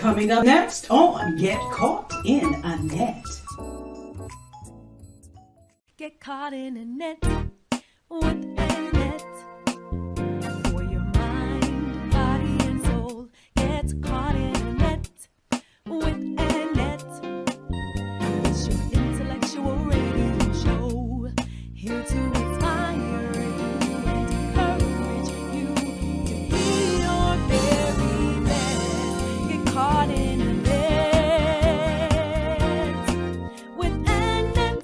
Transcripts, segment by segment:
Coming up next on Get Caught in a Net. Get caught in a net with a net. For your mind, body, and soul. Get caught in a net with a net. It's your intellectual radio show. Here to inspire you and encourage you to be your very best. Get caught in a net with a net.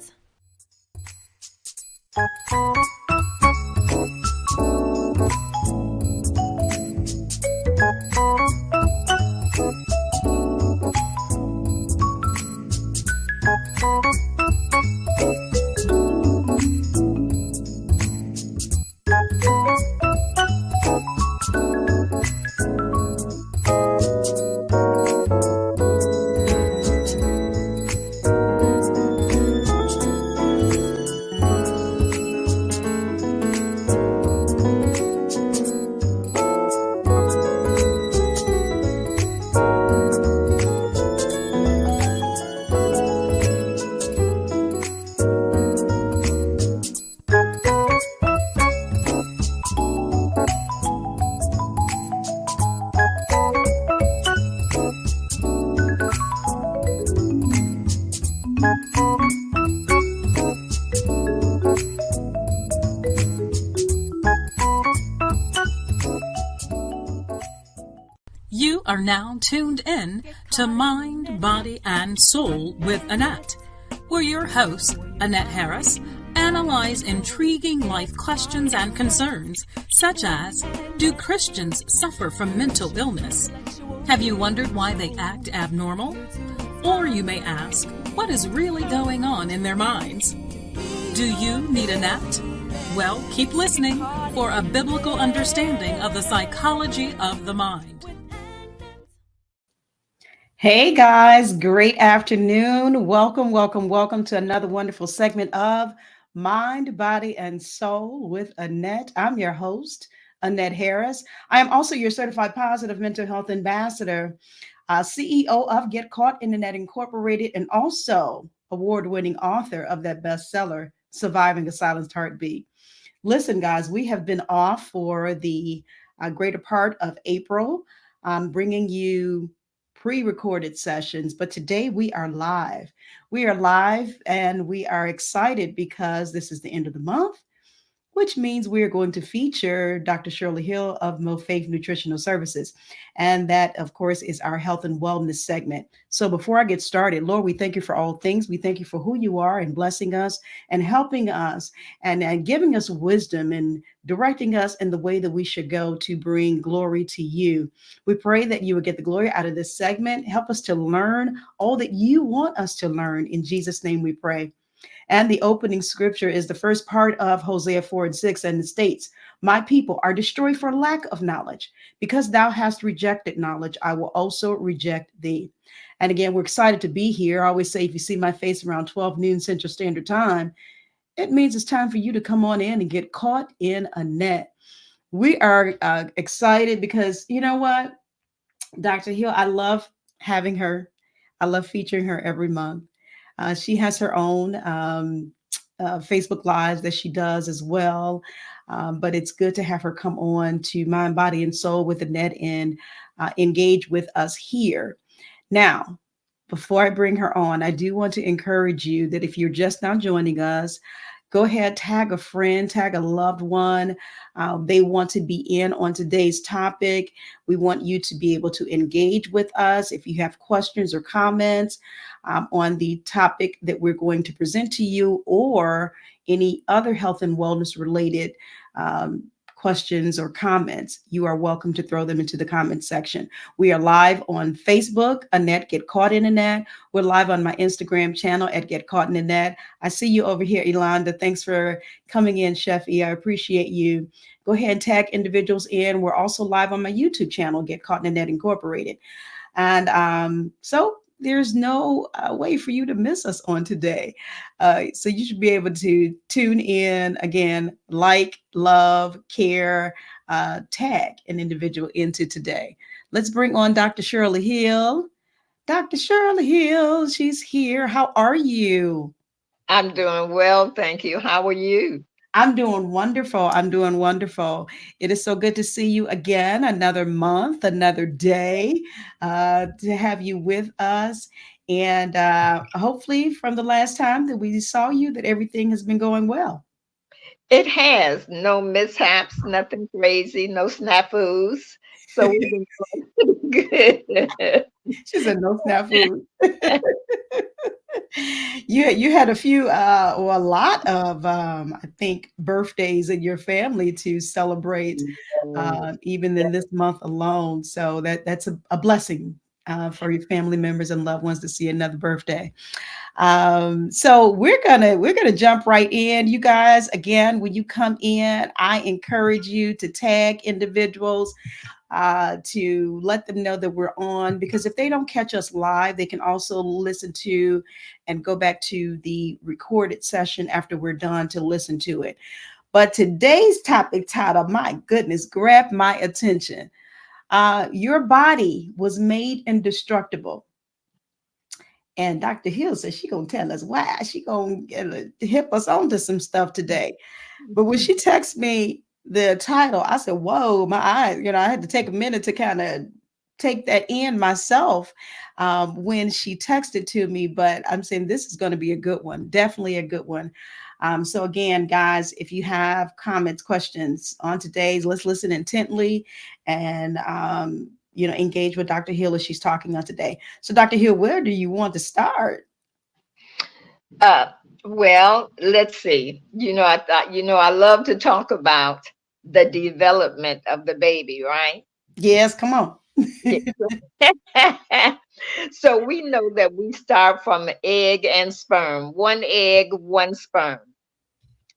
You are now tuned in to Mind, Body, and Soul with Annette, where your host, Annette Harris, analyze intriguing life questions and concerns, such as, do Christians suffer from mental illness? Have you wondered why they act abnormal? Or you may ask, what is really going on in their minds? Do you need Annette? Well, keep listening for a biblical understanding of the psychology of the mind. Hey guys, great afternoon. Welcome to another wonderful segment of Mind, Body, and Soul with Annette. I'm your host, Annette Harris. I am also your certified positive mental health ambassador, CEO of Get Caught in the Net Incorporated, and also award-winning author of that bestseller, Surviving a Silenced Heartbeat. Listen, guys, we have been off for the greater part of April, bringing you pre-recorded sessions, but today we are live. We are live and we are excited because this is the end of the month, which means we are going to feature Dr. Shirley Hill of Mo Faith Nutritional Services. And that, of course, is our health and wellness segment. So before I get started, Lord, we thank you for all things. We thank you for who you are and blessing us and helping us and giving us wisdom and directing us in the way that we should go to bring glory to you. We pray that you would get the glory out of this segment. Help us to learn all that you want us to learn. In Jesus' name we pray. And the opening scripture is the first part of Hosea 4:6, and it states, my people are destroyed for lack of knowledge. Because thou hast rejected knowledge, I will also reject thee. And again, we're excited to be here. I always say, if you see my face around 12 noon Central Standard Time, it means it's time for you to come on in and get caught in a net. We are excited because, you know what, Dr. Hill, I love having her. I love featuring her every month. She has her own Facebook Lives that she does as well. But it's good to have her come on to Mind, Body, and Soul with Annette and engage with us here. Now, before I bring her on, I do want to encourage you that if you're just now joining us, go ahead, tag a friend, tag a loved one. They want to be in on today's topic. We want you to be able to engage with us. If you have questions or comments on the topic that we're going to present to you, or any other health and wellness related questions or comments, you are welcome to throw them into the comment section. We are live on Facebook, Annette Get Caught in a Net. We're live on my Instagram channel at Get Caught in a Net. I see you over here, Elonda. Thanks for coming in, Chef E. I appreciate you. Go ahead and tag individuals in. We're also live on my YouTube channel, Get Caught in a Net Incorporated. And so there's no way for you to miss us on today. So you should be able to tune in, again, like, love, care, tag an individual into today. Let's bring on Dr. Shirley Hill. Dr. Shirley Hill. She's here. How are you? I'm doing well, thank you. How are you? I'm doing wonderful. I'm doing wonderful. It is so good to see you again. Another month, another day to have you with us. And hopefully, from the last time that we saw you, that everything has been going well. It has no mishaps, nothing crazy, no snafus. So we've been doing good. She said, "No snafu." You had a few or a lot of I think birthdays in your family to celebrate Yes. even in this month alone, so that's a blessing for your family members and loved ones to see another birthday. So we're gonna jump right in. You guys, again, when you come in, I encourage you to tag individuals to let them know that we're on, because if they don't catch us live, they can also listen to and go back to the recorded session after we're done to listen to it. But today's topic title, my goodness, grabbed my attention. Your body was made indestructible. And Dr. Hill says she gonna tell us why. She gonna hip us onto some stuff today. But when she texted me the title, I said, "Whoa, my eyes!" I had to take a minute to kind of take that in myself when she texted to me. But I'm saying this is going to be a good one, definitely a good one. So again, guys, if you have comments, questions on today's, let's listen intently and engage with Dr. Hill as she's talking on today. So, Dr. Hill, where do you want to start? Uh, well, let's see. I thought, I love to talk about the development of the baby, right? Yes, come on. Yeah. So we know that we start from egg and sperm, one egg, one sperm.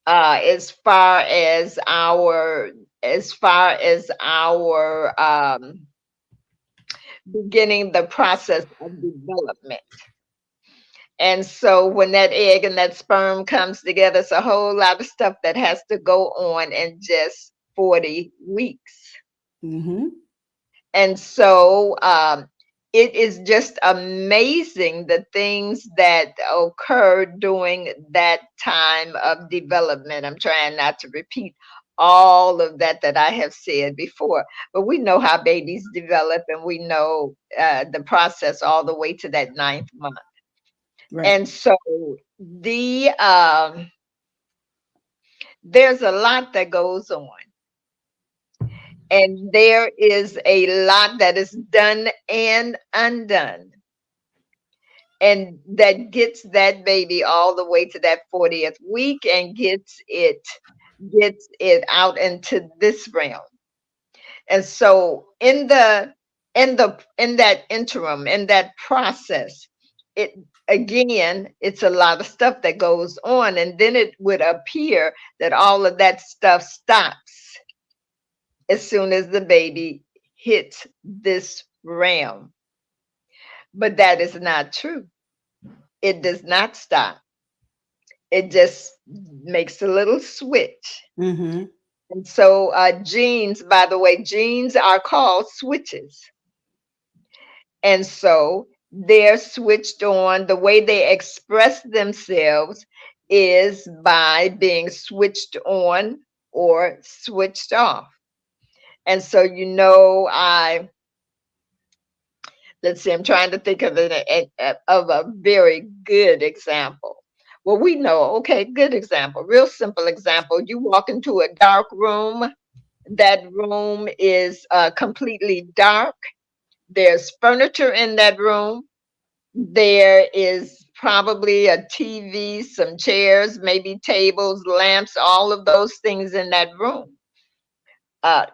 As far as our beginning the process of development. And so when that egg and that sperm comes together, it's a whole lot of stuff that has to go on in just 40 weeks. Hmm. And so it is just amazing the things that occur during that time of development. I'm trying not to repeat all of that I have said before, but we know how babies develop, and we know the process all the way to that ninth month. Right. And so the there's a lot that goes on, and there is a lot that is done and undone, and that gets that baby all the way to that 40th week and gets it out into this realm. And so in that interim, in that process, it again, it's a lot of stuff that goes on, and then it would appear that all of that stuff stops as soon as the baby hits this realm. But that is not true. It does not stop. It just makes a little switch. Hmm. And so genes, by the way, genes are called switches. And so they're switched on. The way they express themselves is by being switched on or switched off. And so, let's see, I'm trying to think of a very good example. Well, we know, okay, good example, real simple example. You walk into a dark room, that room is completely dark. There's furniture in that room. There is probably a TV, some chairs, maybe tables, lamps, all of those things in that room. Uh,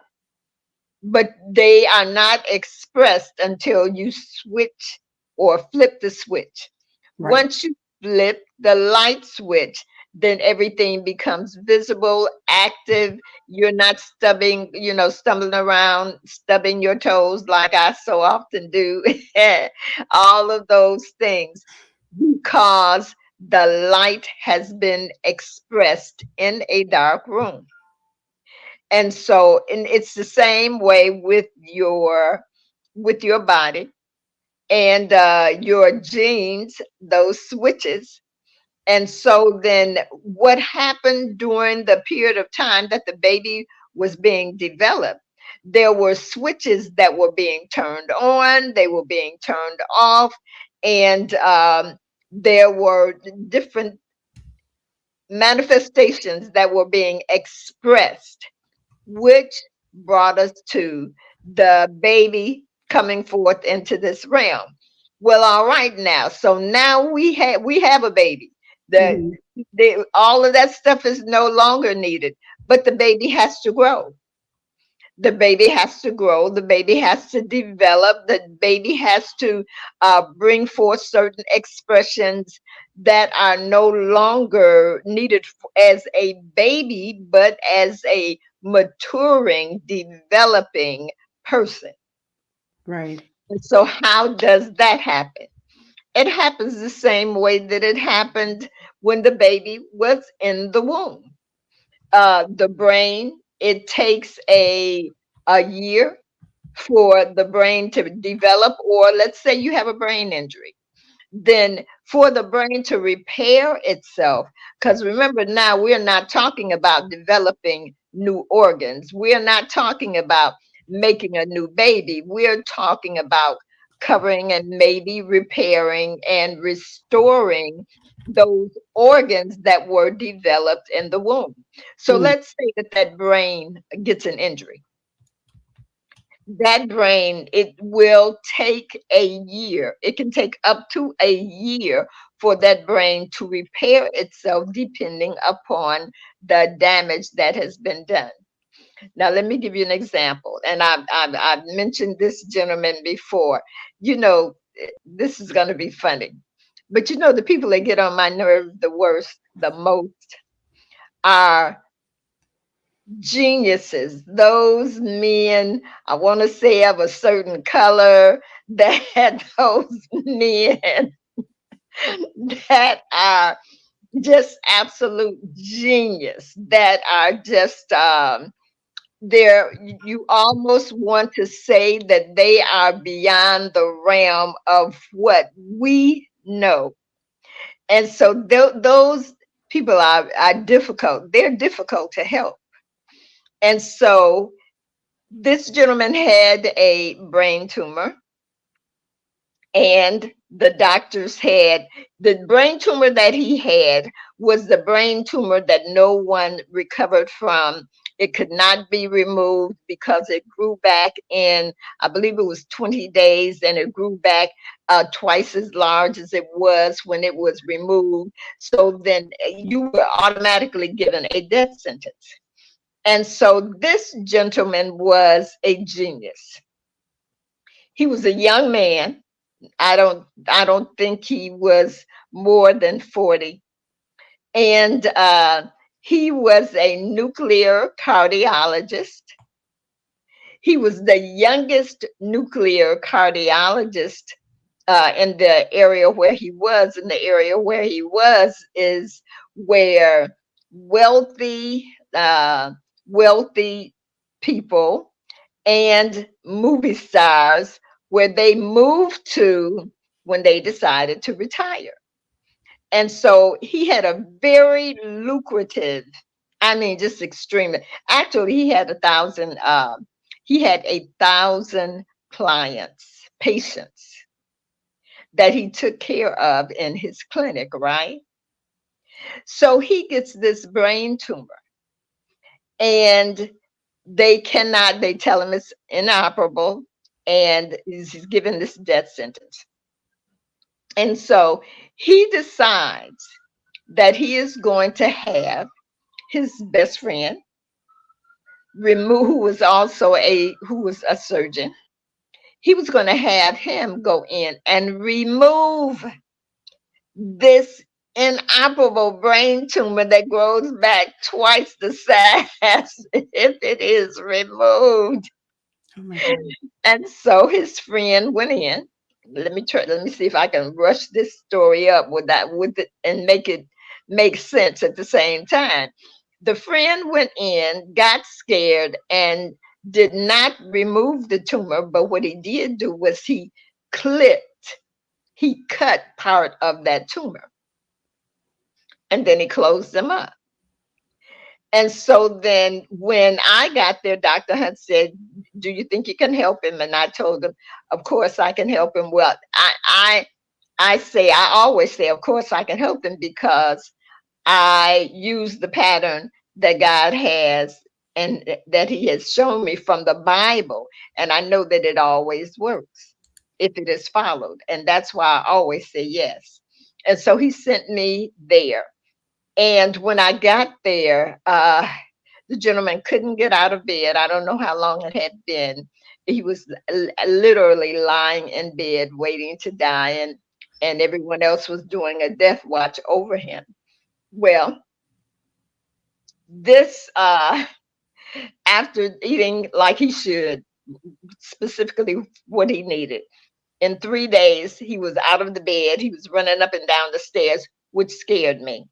but they are not expressed until you switch or flip the switch. Right. Once you flip the light switch, then everything becomes visible, active. You're not stumbling around, stubbing your toes like I so often do. All of those things because the light has been expressed in a dark room. And it's the same way with your body. and your genes, those switches. And so then what happened during the period of time that the baby was being developed? There were switches that were being turned on, they were being turned off, and there were different manifestations that were being expressed, which brought us to the baby coming forth into this realm. Well, all right now. So now we have a baby. The, Mhm. all of that stuff is no longer needed, but the baby has to grow. The baby has to grow. The baby has to develop. The baby has to bring forth certain expressions that are no longer needed as a baby, but as a maturing, developing person. Right. And so, how does that happen? It happens the same way that it happened when the baby was in the womb. The brain, it takes a year for the brain to develop, or let's say you have a brain injury, then for the brain to repair itself, because remember, now we're not talking about developing new organs, we're not talking about making a new baby, we're talking about covering and maybe repairing and restoring those organs that were developed in the womb. So Mm. let's say that that brain gets an injury. That brain, it will take a year. It can take up to a year for that brain to repair itself, depending upon the damage that has been done. Now, let me give you an example. And I've mentioned this gentleman before. You know, this is going to be funny. But you know, the people that get on my nerves the worst, the most, are geniuses, those men, I want to say of a certain color, that those men that are just absolute genius, that are just there, you almost want to say that they are beyond the realm of what we know. And so those people are difficult, they're difficult to help. And so this gentleman had a brain tumor, and the doctors had the brain tumor that he had was the brain tumor that no one recovered from. It could not be removed because it grew back in, I believe it was 20 days, and it grew back twice as large as it was when it was removed. So then you were automatically given a death sentence. And so this gentleman was a genius. He was a young man. I don't think he was more than 40. And he was a nuclear cardiologist. He was the youngest nuclear cardiologist in the area where he was. And the area where he was is where wealthy, wealthy people and movie stars, where they moved to when they decided to retire. And so he had a very lucrative, I mean, just extremely. Actually, he had 1,000 clients, patients that he took care of in his clinic, right? So he gets this brain tumor, and they tell him it's inoperable, and he's given this death sentence. And so he decides that he is going to have his best friend remove, who was a surgeon. He was going to have him go in and remove this inoperable brain tumor that grows back twice the size if it is removed. Oh my God. And so his friend went in. Let me see if I can rush this story up with it and make it make sense at the same time. The friend went in, got scared, and did not remove the tumor, but what he did do was he clipped. he cut part of that tumor and then he closed them up. And so then when I got there, Dr. Hunt said, do you think you can help him? And I told him, of course I can help him. Well, I always say, of course I can help him, because I use the pattern that God has and that he has shown me from the Bible. And I know that it always works if it is followed. And that's why I always say yes. And so he sent me there. And when I got there, the gentleman couldn't get out of bed. I don't know how long it had been. He was literally lying in bed waiting to die, and everyone else was doing a death watch over him. Well, this after eating like he should, specifically what he needed, in 3 days he was out of the bed. He was running up and down the stairs, which scared me,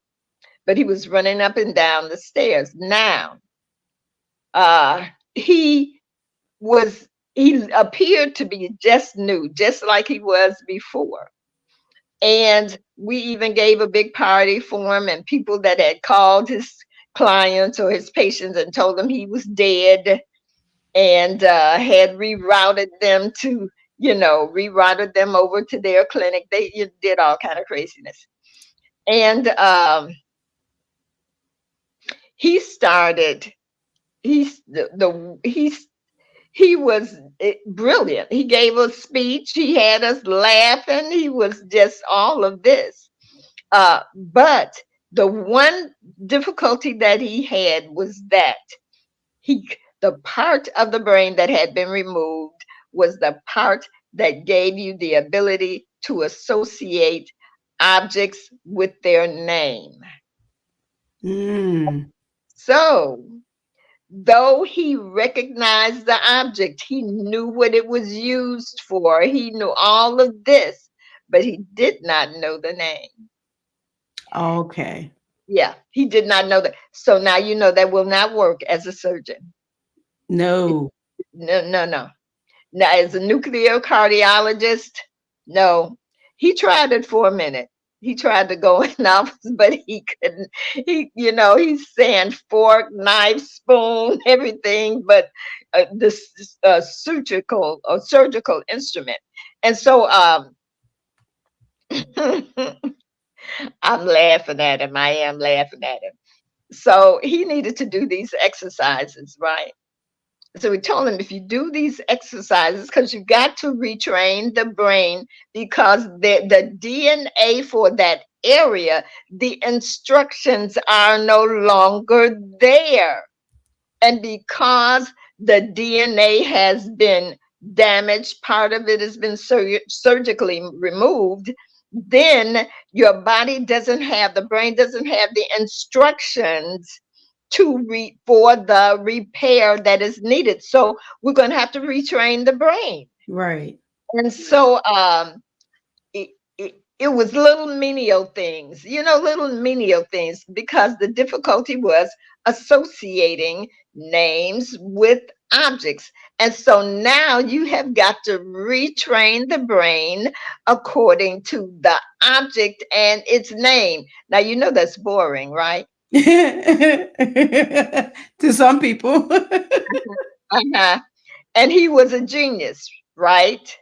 but he was running up and down the stairs. Now he appeared to be just new, just like he was before. And we even gave a big party for him, and people that had called his clients or his patients and told them he was dead, and had rerouted them over to their clinic. They did all kind of craziness. And he started, he was brilliant. He gave a speech. He had us laughing. He was just all of this. But the one difficulty that he had was that the part of the brain that had been removed was the part that gave you the ability to associate objects with their name. So, though he recognized the object, he knew what it was used for, he knew all of this, but he did not know the name. Okay. Yeah, he did not know that. So now you know that will not work as a surgeon. No. No. Now, as a nuclear cardiologist, no. He tried it for a minute. He tried to go in office, but he couldn't. He's saying fork, knife, spoon, everything, but this surgical instrument. And so I'm laughing at him. I am laughing at him. So he needed to do these exercises, right? So we told him, if you do these exercises, because you got to retrain the brain, because the DNA for that area, the instructions are no longer there. And because the DNA has been damaged, part of it has been surgically removed, then your body the brain doesn't have the instructions for the repair that is needed. So we're going to have to retrain the brain. Right. And so it was little menial things, because the difficulty was associating names with objects. And so now you have got to retrain the brain according to the object and its name. Now, that's boring, right? To some people. And he was a genius, right?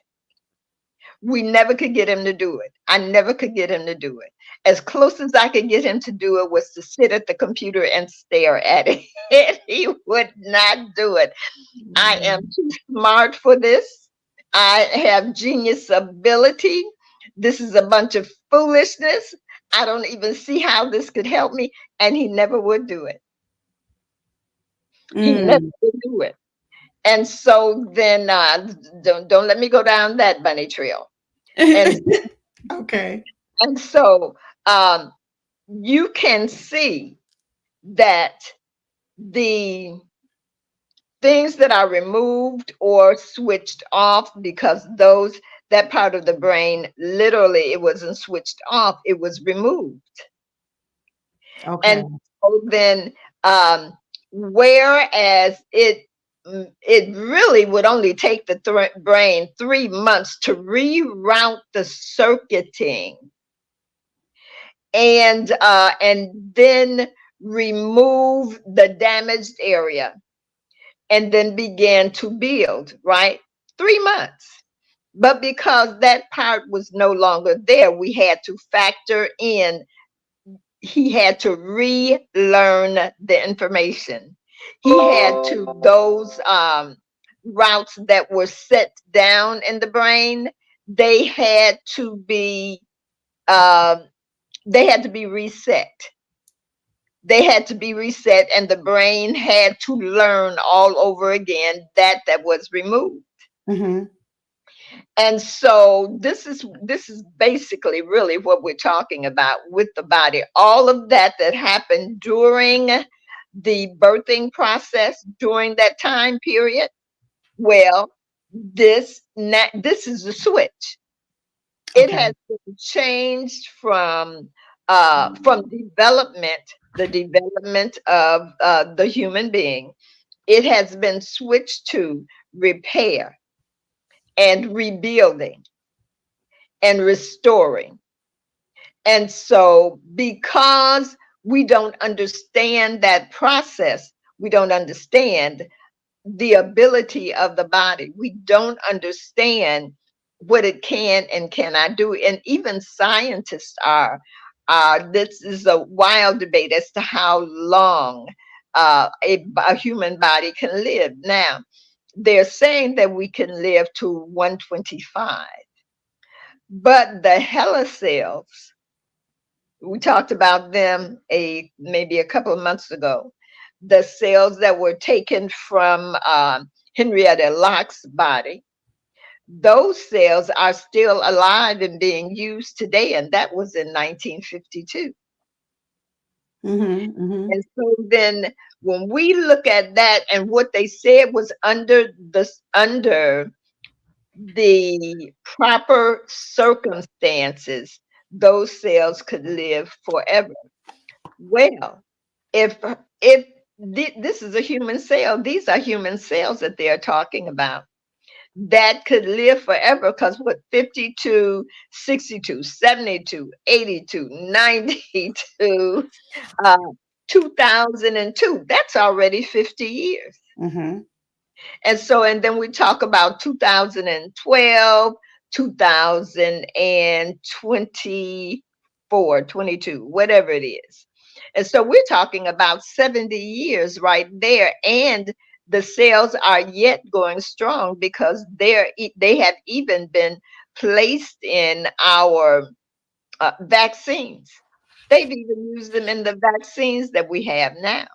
We never could get him to do it. I never could get him to do it. As close as I could get him to do it was to sit at the computer and stare at it. He would not do it. I am too smart for this. I have genius ability. This is a bunch of foolishness. I don't even see how this could help me. And he never would do it. He never would do it. And so then don't let me go down that bunny trail. And okay. And so you can see that the things that are removed or switched off, because that part of the brain, literally, it wasn't switched off, it was removed. Okay. And so then, whereas it it really would only take the brain 3 months to reroute the circuiting and then remove the damaged area and then began to build, right? 3 months. But because that part was no longer there, we had to factor in, he had to relearn the information. He had to, those routes that were set down in the brain, they had to be, um, they had to be reset. They had to be reset, and the brain had to learn all over again that was removed. Mm-hmm. And so this is basically really what we're talking about with the body. All of that happened during the birthing process, during that time period. Well, this is the switch. It Okay. has been changed from development, the development of the human being. It has been switched to repair and rebuilding and restoring. And so, because we don't understand that process, we don't understand the ability of the body, we don't understand what it can and cannot do. And even scientists are, this is a wild debate as to how long a human body can live. Now, they're saying that we can live to 125. But the HeLa cells, we talked about them maybe a couple of months ago. The cells that were taken from Henrietta Lacks' body, those cells are still alive and being used today, and that was in 1952. Mm-hmm. Mm-hmm. And so then when we look at that and what they said was under the proper circumstances, those cells could live forever. Well, if this is a human cell, these are human cells that they are talking about that could live forever, because what, 52, 62, 72, 82, 92, uh, 2002, that's already 50 years. Mm-hmm. And so, and then we talk about 2012, 2024, 22, whatever it is. And so we're talking about 70 years right there. And the cells are yet going strong because they have even been placed in our vaccines. They've even used them in the vaccines that we have now,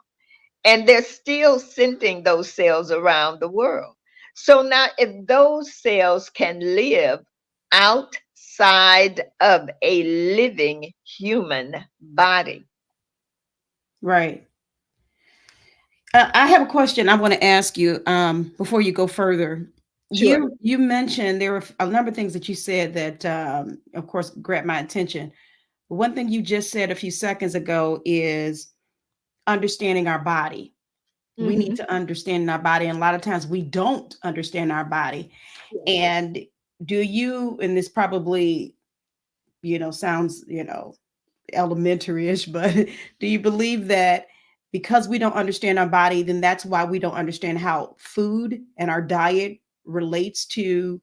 and they're still sending those cells around the world. So now, if those cells can live outside of a living human body. Right. I have a question I want to ask you before you go further. Sure. You mentioned there were a number of things that you said that, of course, grabbed my attention. One thing you just said a few seconds ago is understanding our body. We need Mm-hmm. to understand our body, and a lot of times we don't understand our body. Yes. And do you? And this probably, sounds, elementary-ish, but do you believe that because we don't understand our body, then that's why we don't understand how food and our diet relates to,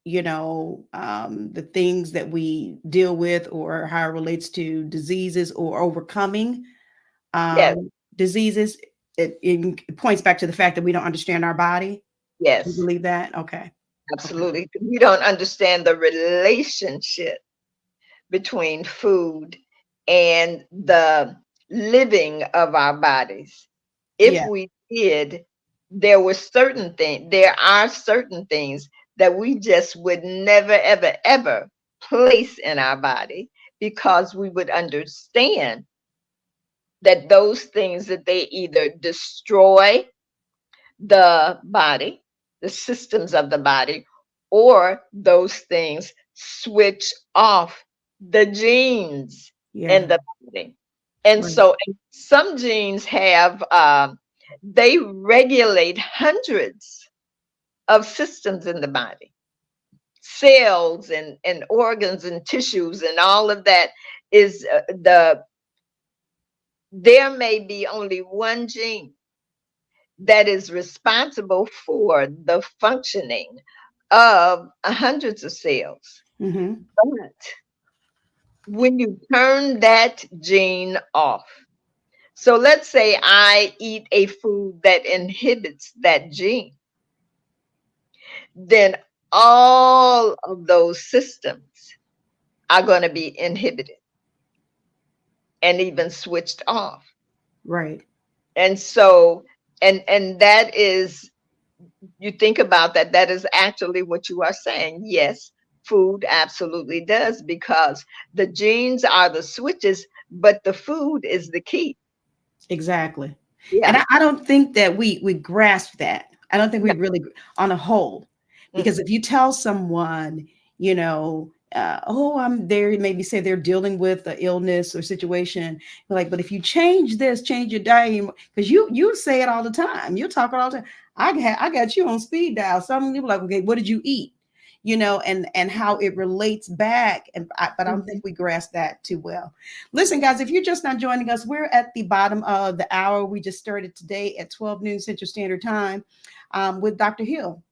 the things that we deal with, or how it relates to diseases or overcoming Yes. diseases? It points back to the fact that we don't understand our body. Do you Yes. believe that? Okay. Okay. Absolutely. We don't understand the relationship between food and the living of our bodies. If Yeah. we did, there are certain things that we just would never, ever, ever place in our body, because we would understand that those things, that they either destroy the body, the systems of the body, or those things switch off the genes Yeah. in the body. And Right. so, and some genes have They regulate hundreds of systems in the body, cells and organs and tissues and all of that is there may be only one gene that is responsible for the functioning of hundreds of cells. Mm-hmm. But when you turn that gene off, so let's say I eat a food that inhibits that gene, then all of those systems are going to be inhibited and even switched off. Right. And so, and that is, you think about that, that is actually what you are saying. Yes, food absolutely does, because the genes are the switches, but the food is the key. Exactly. And Yeah. I don't think that we grasp that. I don't think we No. really on a whole, because Mm-mm. if you tell someone, oh, I'm there, maybe say they're dealing with an illness or situation, you're like, but if you change this, change your diet, because you say it all the time, you talk all the time. I got you on speed dial. Some people like, okay, what did you eat? And how it relates back. But I don't think Mhm. we grasp that too well. Listen, guys, if you're just not joining us, we're at the bottom of the hour. We just started today at 12 noon Central Standard Time with Dr. Hill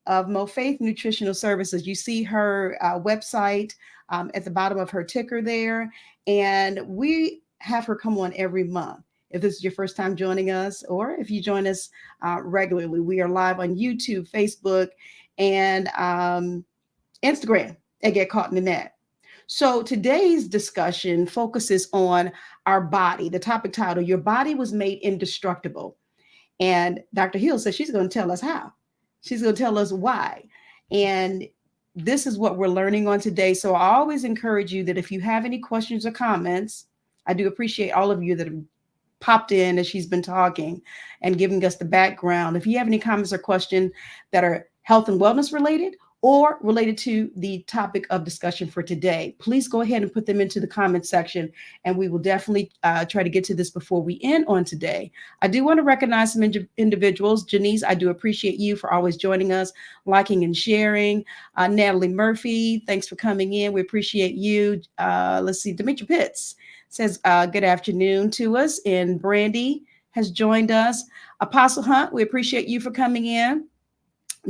of Mo Faith Nutritional Services. You see her website at the bottom of her ticker there. And we have her come on every month. If this is your first time joining us, or if you join us regularly, we are live on YouTube, Facebook, and Instagram and Get Caught in the Net. So today's discussion focuses on our body. The topic title, Your Body Was Made Indestructible. And Dr. Hill says she's going to tell us how. She's going to tell us why. And this is what we're learning on today. So I always encourage you that if you have any questions or comments, I do appreciate all of you that have popped in as she's been talking and giving us the background. If you have any comments or questions that are health and wellness related or related to the topic of discussion for today, please go ahead and put them into the comment section, and we will definitely try to get to this before we end on today. I do want to recognize some individuals. Janice, I do appreciate you for always joining us, liking and sharing. Natalie Murphy, thanks for coming in. We appreciate you. Let's see, Demetri Pitts says good afternoon to us, and Brandy has joined us. Apostle Hunt, we appreciate you for coming in.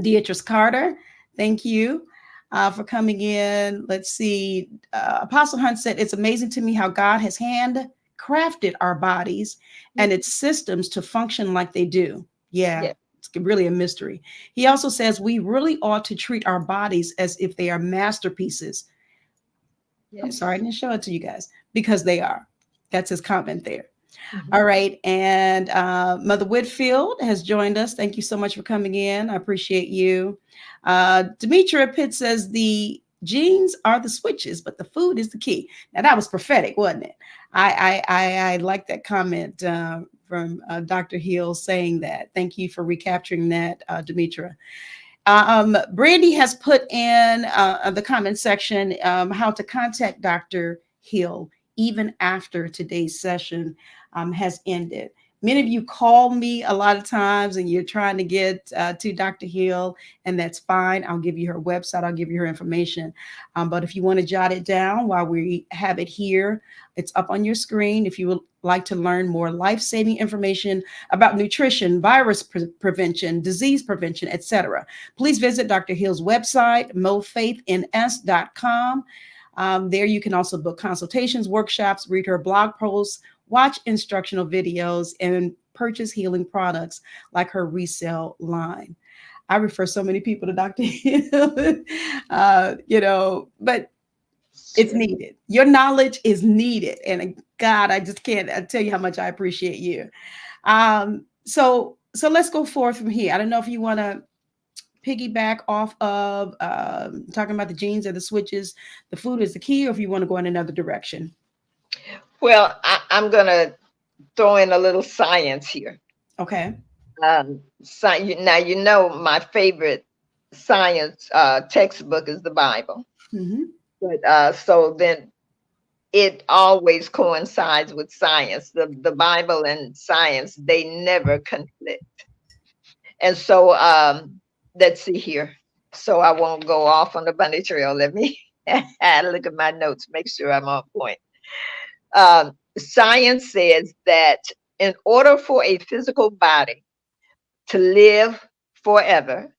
Beatrice Carter, thank you for coming in. Let's see. Apostle Hunt said, it's amazing to me how God has handcrafted our bodies and its systems to function like they do. Yeah, Yeah. it's really a mystery. He also says we really ought to treat our bodies as if they are masterpieces. I'm sorry, I Yes. didn't show it to you guys, because they are. That's his comment there. Mhm. All right. And Mother Whitfield has joined us. Thank you so much for coming in. I appreciate you. Demetria Pitt says the genes are the switches, but the food is the key. Now that was prophetic, wasn't it? I like that comment from Dr. Hill saying that. Thank you for recapturing that, Demetria. Brandy has put in the comment section how to contact Dr. Hill even after today's session has ended. Many of you call me a lot of times and you're trying to get to Dr. Hill, and that's fine. I'll give you her website, I'll give you her information. But if you want to jot it down while we have it here, it's up on your screen. If you would like to learn more life-saving information about nutrition, virus prevention, disease prevention, etc., please visit Dr. Hill's website, mofaithns.com. There you can also book consultations, workshops, read her blog posts, watch instructional videos, and purchase healing products like her resale line. I refer so many people to Dr. Hill, but it's Sure. needed. Your knowledge is needed. And God, I just can't tell you how much I appreciate you. So let's go forward from here. I don't know if you want to piggyback off of talking about the genes or the switches, the food is the key, or if you want to go in another direction. Well, I'm going to throw in a little science here. Okay. Now, my favorite science textbook is the Bible. Mm-hmm. But so then it always coincides with science. The Bible and science, they never conflict. And so let's see here. So I won't go off on the bunny trail. Let me look at my notes, make sure I'm on point. Science says that in order for a physical body to live forever,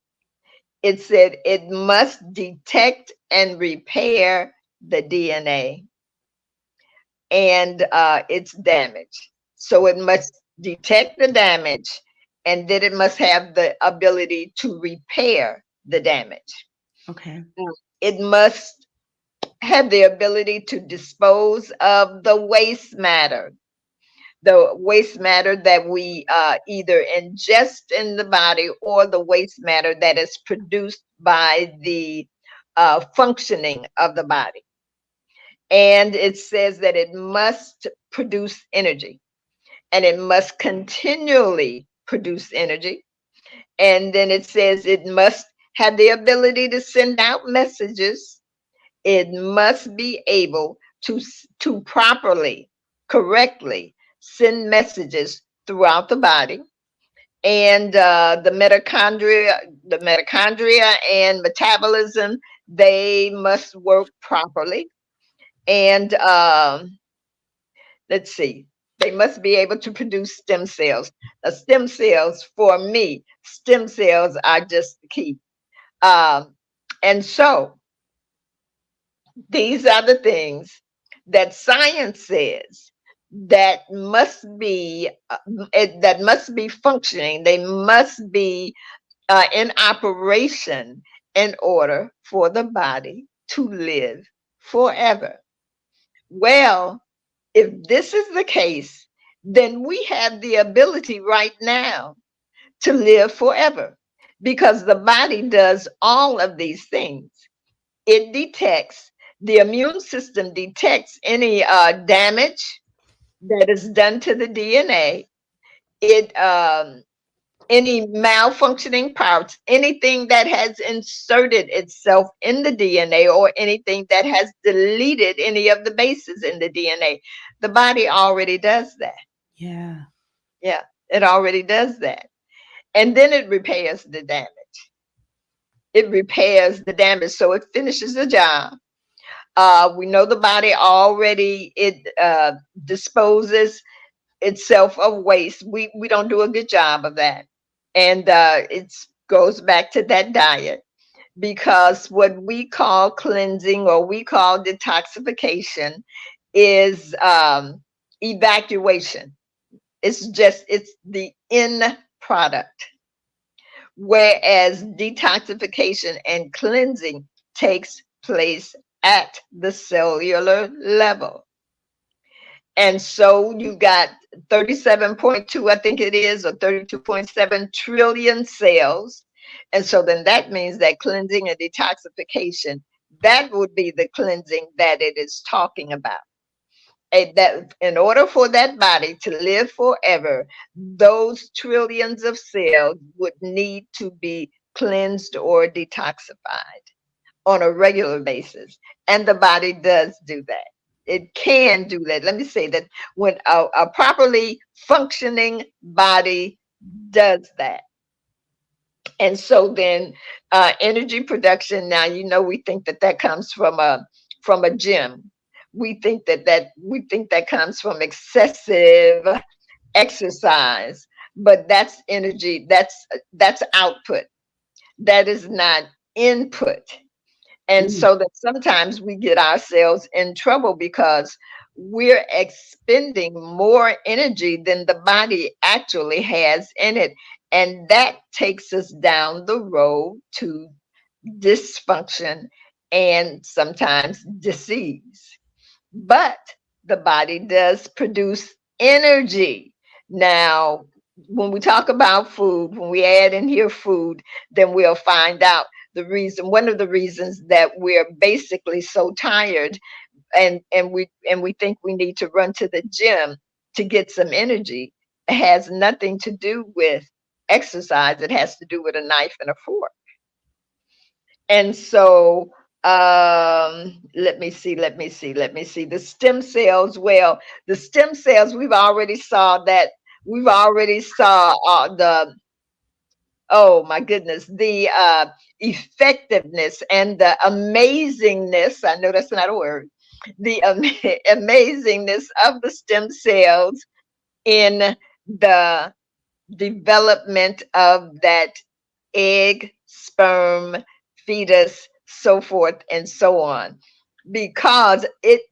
it said it must detect and repair the DNA and its damage. So it must detect the damage, and then it must have the ability to repair the damage. Okay. It must have the ability to dispose of the waste matter that we either ingest in the body, or the waste matter that is produced by the functioning of the body. And it says that it must produce energy, and it must continually produce energy. And then it says it must have the ability to send out messages. It must be able to properly, correctly send messages throughout the body. And the mitochondria and metabolism, they must work properly. And let's see, they must be able to produce stem cells. Now, stem cells, for me, stem cells are just the key. And so these are the things that science says that must be that must be functioning. They must be in operation in order for the body to live forever. Well, if this is the case, then we have the ability right now to live forever, because the body does all of these things. It detects, the immune system detects any damage that is done to the DNA. It any malfunctioning parts, anything that has inserted itself in the DNA, or anything that has deleted any of the bases in the DNA. The body already does that. Yeah. Yeah, it already does that. And then it repairs the damage. It repairs the damage. So it finishes the job. We know the body already, it disposes itself of waste. We don't do a good job of that. And it goes back to that diet, because what we call cleansing, or we call detoxification, is evacuation. It's the end product. Whereas detoxification and cleansing takes place at the cellular level. And so you got 37.2, I think it is, or 32.7 trillion cells. And so then that means that cleansing and detoxification, that would be the cleansing that it is talking about. That in order for that body to live forever, those trillions of cells would need to be cleansed or detoxified on a regular basis. And the body does do that. It can do that. Let me say that when a properly functioning body does that. And so then energy production, now, we think that comes from a gym. We think that comes from excessive exercise, but that's energy. That's output. That is not input. And so that sometimes we get ourselves in trouble, because we're expending more energy than the body actually has in it. And that takes us down the road to dysfunction and sometimes disease. But the body does produce energy. Now, when we talk about food, when we add in here food, then we'll find out one of the reasons that we're basically so tired, and we think we need to run to the gym to get some energy, has nothing to do with exercise. It has to do with a knife and a fork. And so Let me see the stem cells. Well, the stem cells, we've already saw the oh my goodness, the effectiveness and the amazingness. I know that's not a word. The amazingness of the stem cells in the development of that egg, sperm, fetus, so forth and so on, because it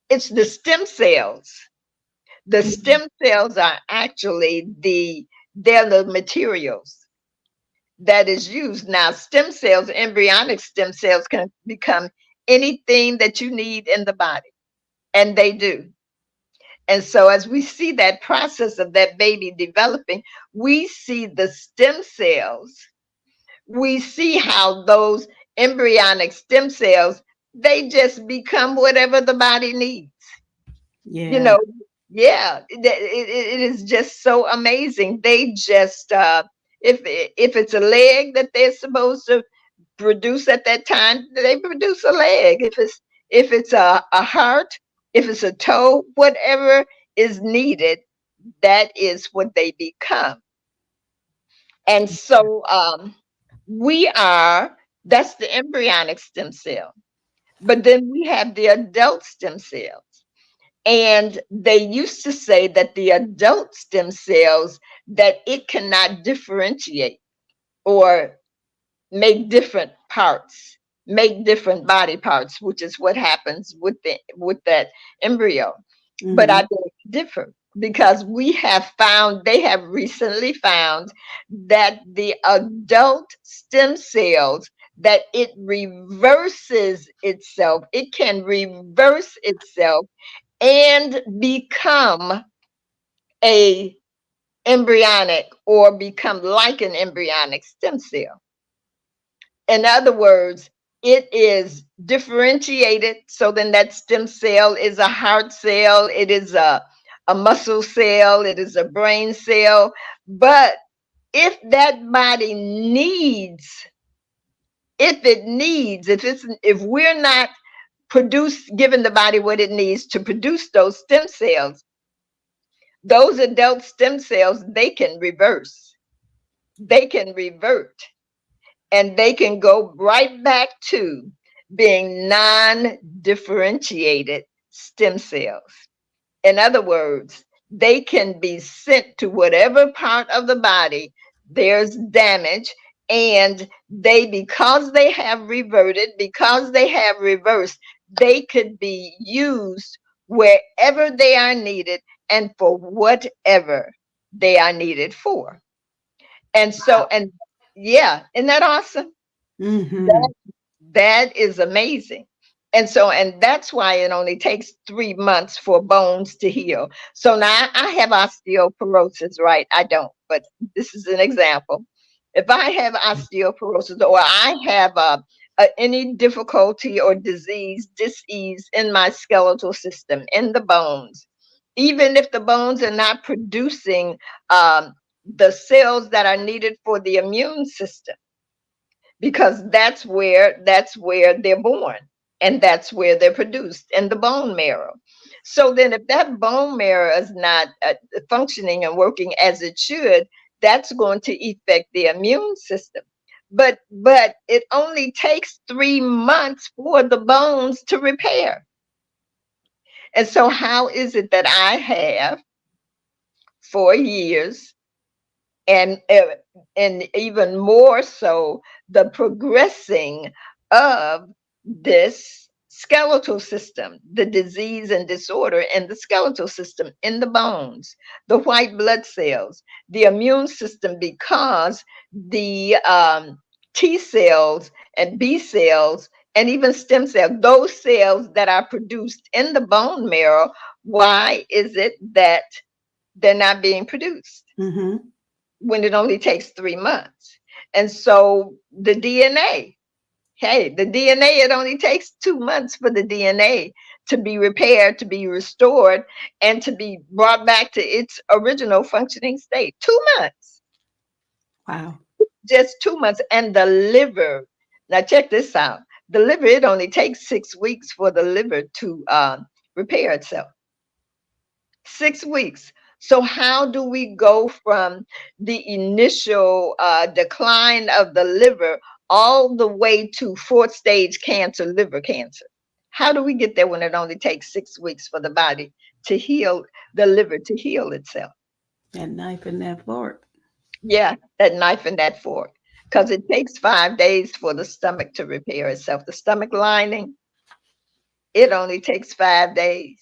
it's the stem cells. The Mhm. stem cells are actually they're the materials that is used. Now, stem cells, embryonic stem cells, can become anything that you need in the body, and they do. And so, as we see that process of that baby developing, we see the stem cells. We see how those embryonic stem cells, they just become whatever the body needs. You Yeah. know, yeah, it is just so amazing. They just, if it's a leg that they're supposed to produce at that time, they produce a leg. If it's a heart, if it's a toe, whatever is needed, that is what they become. And so we are, that's the embryonic stem cell. But then we have the adult stem cells. And they used to say that the adult stem cells, that it cannot differentiate or make different parts, make different body parts, which is what happens with that embryo. But I Mhm. beg to differ, because they have recently found that the adult stem cells, that it reverses itself. It can reverse itself and become a embryonic, or become like an embryonic stem cell. In other words, it is differentiated. So then that stem cell is a heart cell, it is a muscle cell, it is a brain cell. But if that body needs, if we're not giving the body what it needs to produce those stem cells, those adult stem cells, they can reverse, they can revert, and they can go right back to being non differentiated stem cells. In other words, they can be sent to whatever part of the body there's damage, and because they have reverted, because they have reversed, they could be used wherever they are needed and for whatever they are needed for. And so, and yeah, isn't that awesome? Mhm. That that is amazing. And so, and that's why it only takes 3 months for bones to heal. So now I have osteoporosis, right? I don't, but this is an example. If I have osteoporosis, or I have any difficulty or disease in my skeletal system, in the bones, even if the bones are not producing the cells that are needed for the immune system, because that's where they're born, and that's where they're produced, in the bone marrow. So then if that bone marrow is not functioning and working as it should, that's going to affect the immune system. But it only takes 3 months for the bones to repair. And so how is it that I have, for years, and even more so, the progressing of this skeletal system, the disease and disorder in the skeletal system, in the bones, the white blood cells, the immune system, because the T cells and B cells and even stem cells, those cells that are produced in the bone marrow, why is it that they're not being produced Mhm. when it only takes 3 months? And so the DNA, hey, the DNA, it only takes 2 months for the DNA to be repaired, to be restored, and to be brought back to its original functioning state. 2 months, Wow. just 2 months. And the liver, now check this out. The liver, it only takes 6 weeks for the liver to repair itself. 6 weeks. So how do we go from the initial decline of the liver all the way to fourth stage cancer, liver cancer? How do we get there when it only takes 6 weeks for the body to heal, the liver to heal itself? That knife and that fork. Yeah, that knife and that fork. Because it takes 5 days for the stomach to repair itself. The stomach lining, it only takes 5 days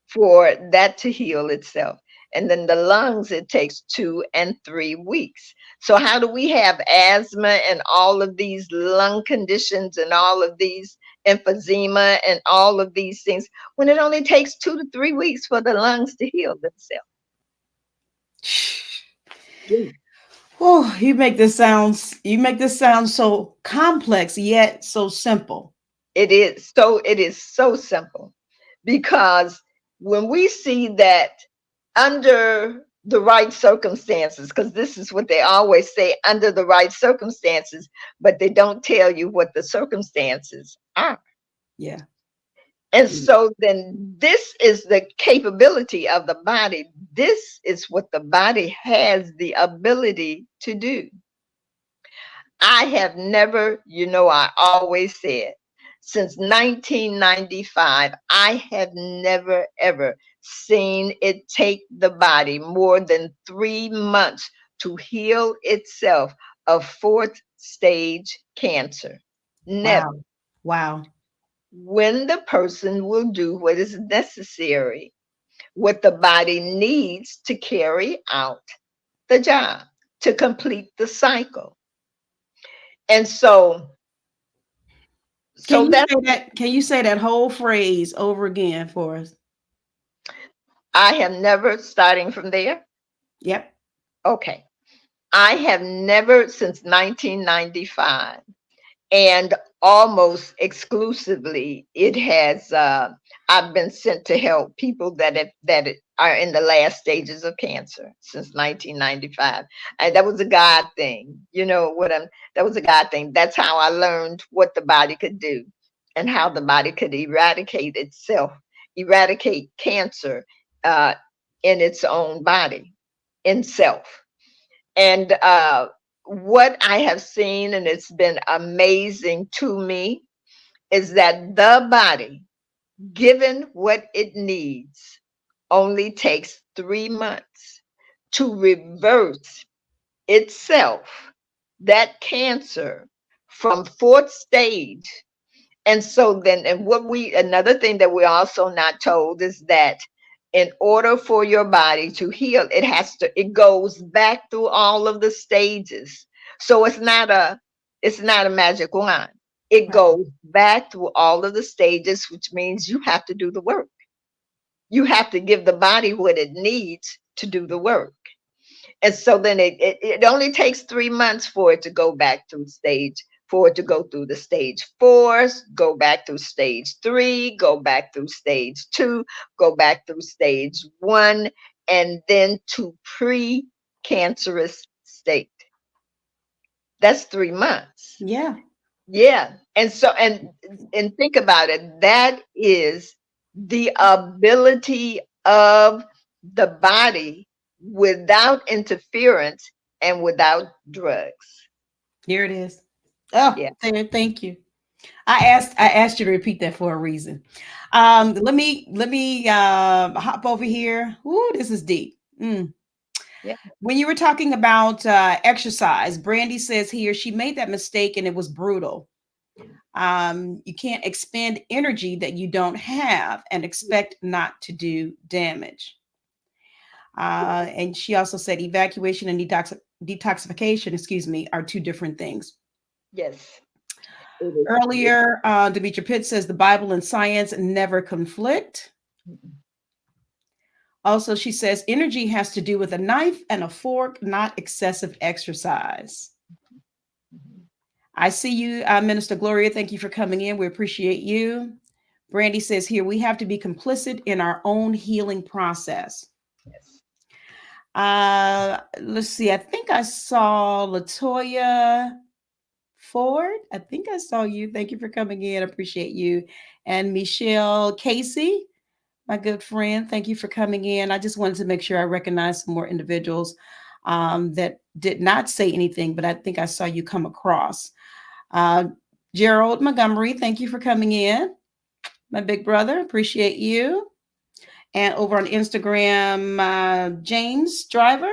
for that to heal itself. And then the lungs, it takes 2 and 3 weeks. So how do we have asthma and all of these lung conditions and all of these emphysema and all of these things when it only takes 2 to 3 weeks for the lungs to heal themselves? Oh, you make this sound so complex yet so simple. It is so simple, because when we see that under the right circumstances, because this is what they always say, under the right circumstances, but they don't tell you what the circumstances are. Yeah. And so then this is the capability of the body. This is what the body has the ability to do. I have never, I always said, since 1995, I have never, ever seen it take the body more than 3 months to heal itself of fourth stage cancer. Never. Wow. Wow. When the person will do what is necessary, what the body needs to carry out the job, to complete the cycle. And so Can you that say that? Can you say that whole phrase over again for us? I have never, starting from there. Yep. Okay. I have never, since 1995, and almost exclusively, it has, I've been sent to help people that are in the last stages of cancer since 1995. And that was a God thing. That was a God thing. That's how I learned what the body could do and how the body could eradicate itself, eradicate cancer uh, in its own body, in self. And what I have seen, and it's been amazing to me, is that the body, given what it needs, only takes 3 months to reverse itself, that cancer, from fourth stage. And so then, another thing that we're also not told is that in order for your body to heal, it goes back through all of the stages. So it's not a magic wand. It Right. goes back through all of the stages, which means you have to do the work. You have to give the body what it needs to do the work. And so then it only takes 3 months for it to go back through for it to go through the stage 4, go back through stage 3, go back through stage 2, go back through stage 1, and then to pre-cancerous state. That's 3 months. Yeah. Yeah. And so, and think about it. That is the ability of the body without interference and without drugs. Here it is. Oh, Yeah. thank you. I asked you to repeat that for a reason. Let me hop over here. Ooh, this is deep. Yeah. When you were talking about exercise, Brandy says here she made that mistake and it was brutal. You can't expend energy that you don't have and expect not to do damage. And she also said evacuation and detoxification, excuse me, are two different things. Yes. Earlier, Demetra Pitt says the Bible and science never conflict. Also, she says energy has to do with a knife and a fork, not excessive exercise. I see you, Minister Gloria. Thank you for coming in. We appreciate you. Brandy says here, we have to be complicit in our own healing process. Yes. Let's see. I think I saw Latoya Ford, I think I saw you. Thank you for coming in. Appreciate you. And Michelle Casey, my good friend, thank you for coming in. I just wanted to make sure I recognize some more individuals that did not say anything, but I think I saw you come across. Uh, Gerald Montgomery, thank you for coming in. My big brother, appreciate you. And over on Instagram, James Driver,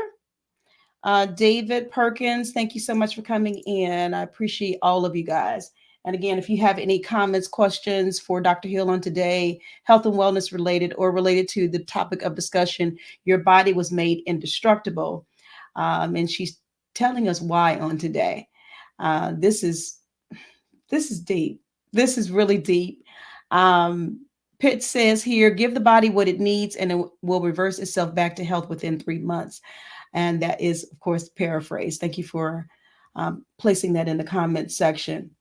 David Perkins, thank you so much for coming in. I appreciate all of you guys. And again, if you have any comments, questions for Dr. Hill on today, health and wellness related or related to the topic of discussion, your body was made indestructible. And she's telling us why on today. This is deep. This is really deep. Pitt says here, give the body what it needs and it will reverse itself back to health within 3 months. And that is, of course, paraphrase. Thank you for placing that in the comment section.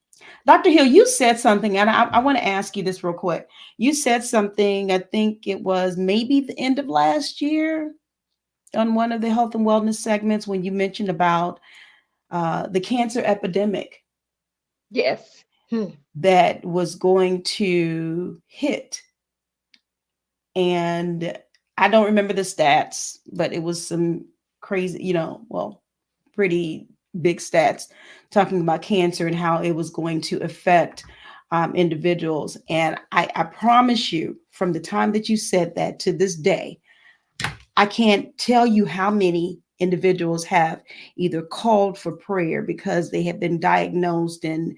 Dr. Hill, you said something, and I want to ask you this real quick. You said something, I think it was maybe the end of last year on one of the health and wellness segments when you mentioned about the cancer epidemic. Yes. That was going to hit. And I don't remember the stats, but it was some crazy, pretty big stats talking about cancer and how it was going to affect individuals. And I promise you, from the time that you said that to this day, I can't tell you how many individuals have either called for prayer because they have been diagnosed and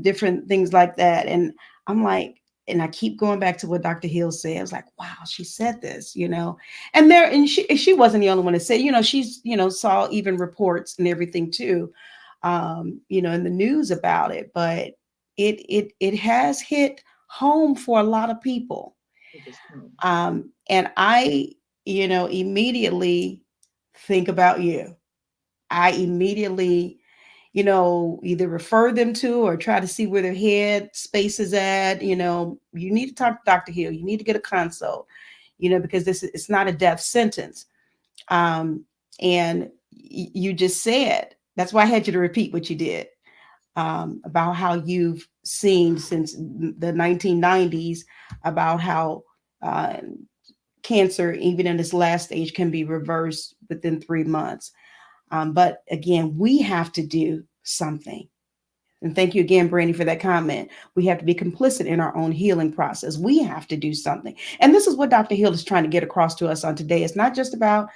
different things like that. And I'm like, and I keep going back to what Dr. Hill said. I was like, wow, she said this, and she wasn't the only one to say, she's, saw even reports and everything too, in the news about it, but it has hit home for a lot of people. And I, immediately think about you. I immediately, either refer them to or try to see where their head space is at. You need to talk to Dr. Hill. You need to get a consult, because it's not a death sentence. And you just said, that's why I had you to repeat what you did, about how you've seen since the 1990s, about how cancer, even in its last stage, can be reversed within 3 months. But again, we have to do something. And thank you again, Brandy, for that comment. We have to be complicit in our own healing process. We have to do something. And this is what Dr. Hill is trying to get across to us on today. It's not just about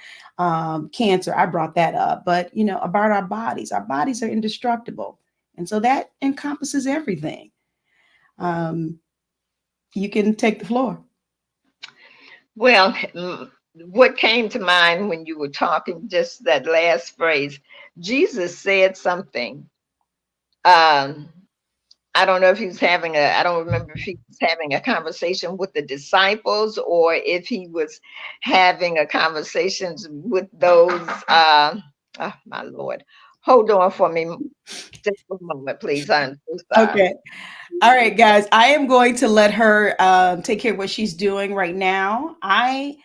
cancer. I brought that up, but, about our bodies. Our bodies are indestructible. And so that encompasses everything. You can take the floor. Well, what came to mind when you were talking, just that last phrase, Jesus said something. I don't know if he was I don't remember if he was having a conversation with the disciples or if he was having a conversation with those, oh my Lord, hold on for me just a moment, please. I'm so sorry. Okay. All right, guys, I am going to let her take care of what she's doing right now. I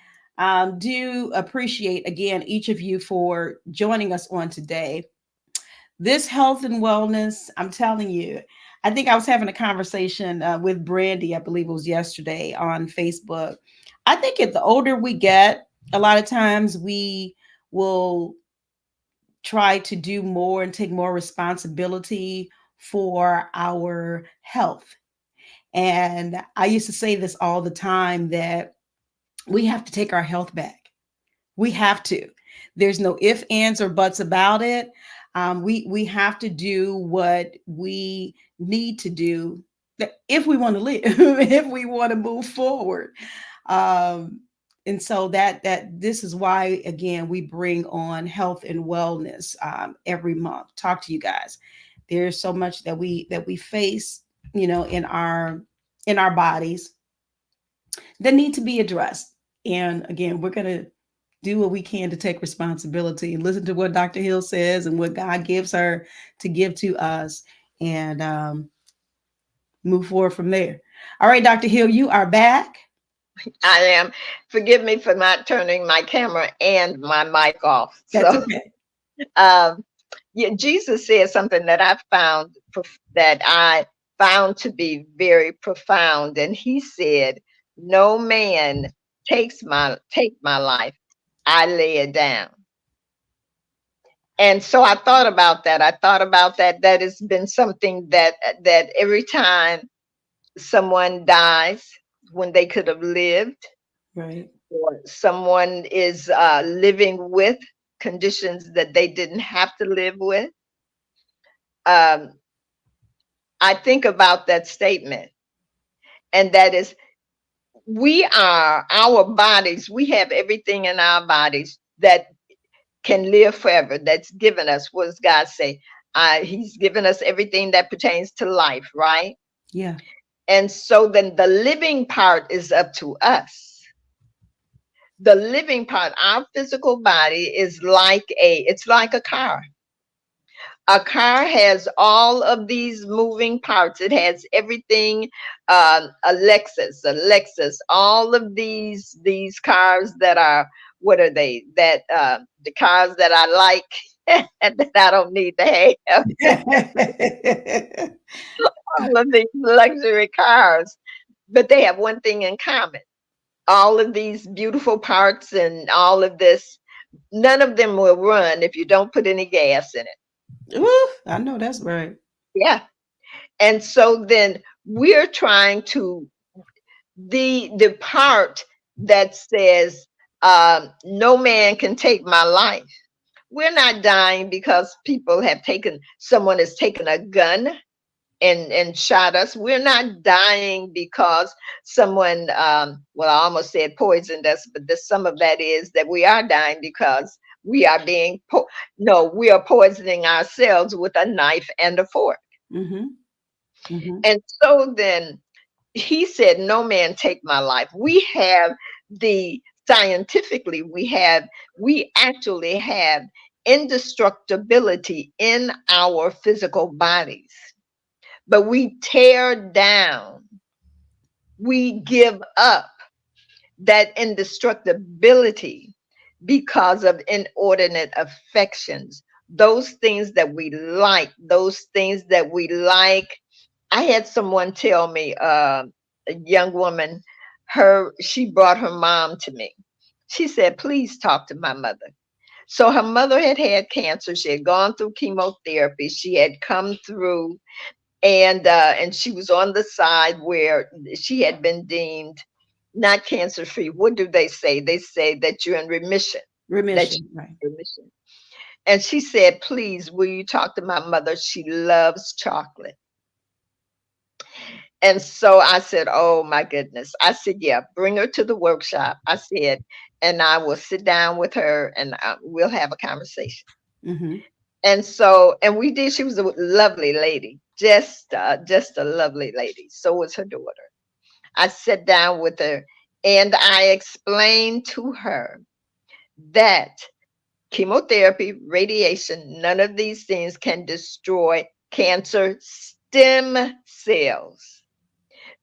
do appreciate, again, each of you for joining us on today. This health and wellness, I'm telling you, I think I was having a conversation with Brandy, I believe it was yesterday on Facebook. I think the older we get, a lot of times we will try to do more and take more responsibility for our health. And I used to say this all the time, that we have to take our health back. We have to. There's no ifs, ands, or buts about it. We have to do what we need to do if we want to live, if we want to move forward. And so that this is why, again, we bring on health and wellness every month. Talk to you guys. There's so much that we face, in our bodies that need to be addressed. And again, we're going to do what we can to take responsibility and listen to what Dr. Hill says and what God gives her to give to us, and move forward from there. All right, Dr. Hill, you are back. I am. Forgive me for not turning my camera and my mic off. That's okay. Yeah, Jesus said something that that I found to be very profound, and he said, "No man take my life; I lay it down." And so I thought about that. I thought about that. That has been something that every time someone dies when they could have lived, Right. or someone is living with conditions that they didn't have to live with, um, I think about that statement, and that is, our bodies, we have everything in our bodies that can live forever, that's given us. What does God say? He's given us everything that pertains to life, right? Yeah. And so then the living part is up to us. The living part, our physical body is it's like a car. A car has all of these moving parts. It has everything, Alexis, all of these cars that are, what are they? That the cars that I like and that I don't need to have. All of these luxury cars, but they have one thing in common. All of these beautiful parts and all of this, none of them will run if you don't put any gas in it. Ooh, I know that's right. Yeah. And so then we're trying to, the part that says, no man can take my life. We're not dying because someone has taken a gun and shot us. We're not dying because someone, well, I almost said poisoned us, but some of that is that we are dying because we are no, we are poisoning ourselves with a knife and a fork. Mm-hmm. Mm-hmm. And so then he said, no man take my life. We have scientifically, we actually have indestructibility in our physical bodies, but we tear down, we give up that indestructibility because of inordinate affections. Those things that we like, I had someone tell me, a young woman, she brought her mom to me. She said, please talk to my mother. So her mother had cancer. She had gone through chemotherapy. She had come through, and she was on the side where she had been deemed not cancer free. What do they say? They say that you're in remission. That Remission. Right. you're in remission. And she said, please, will you talk to my mother? She loves chocolate. And so I said, oh my goodness. I said, yeah, bring her to the workshop. I said, and I will sit down with her and we'll have a conversation. Mm-hmm. And so, and we did. She was a lovely lady, just a lovely lady. So was her daughter. I sat down with her and I explained to her that chemotherapy, radiation, none of these things can destroy cancer stem cells,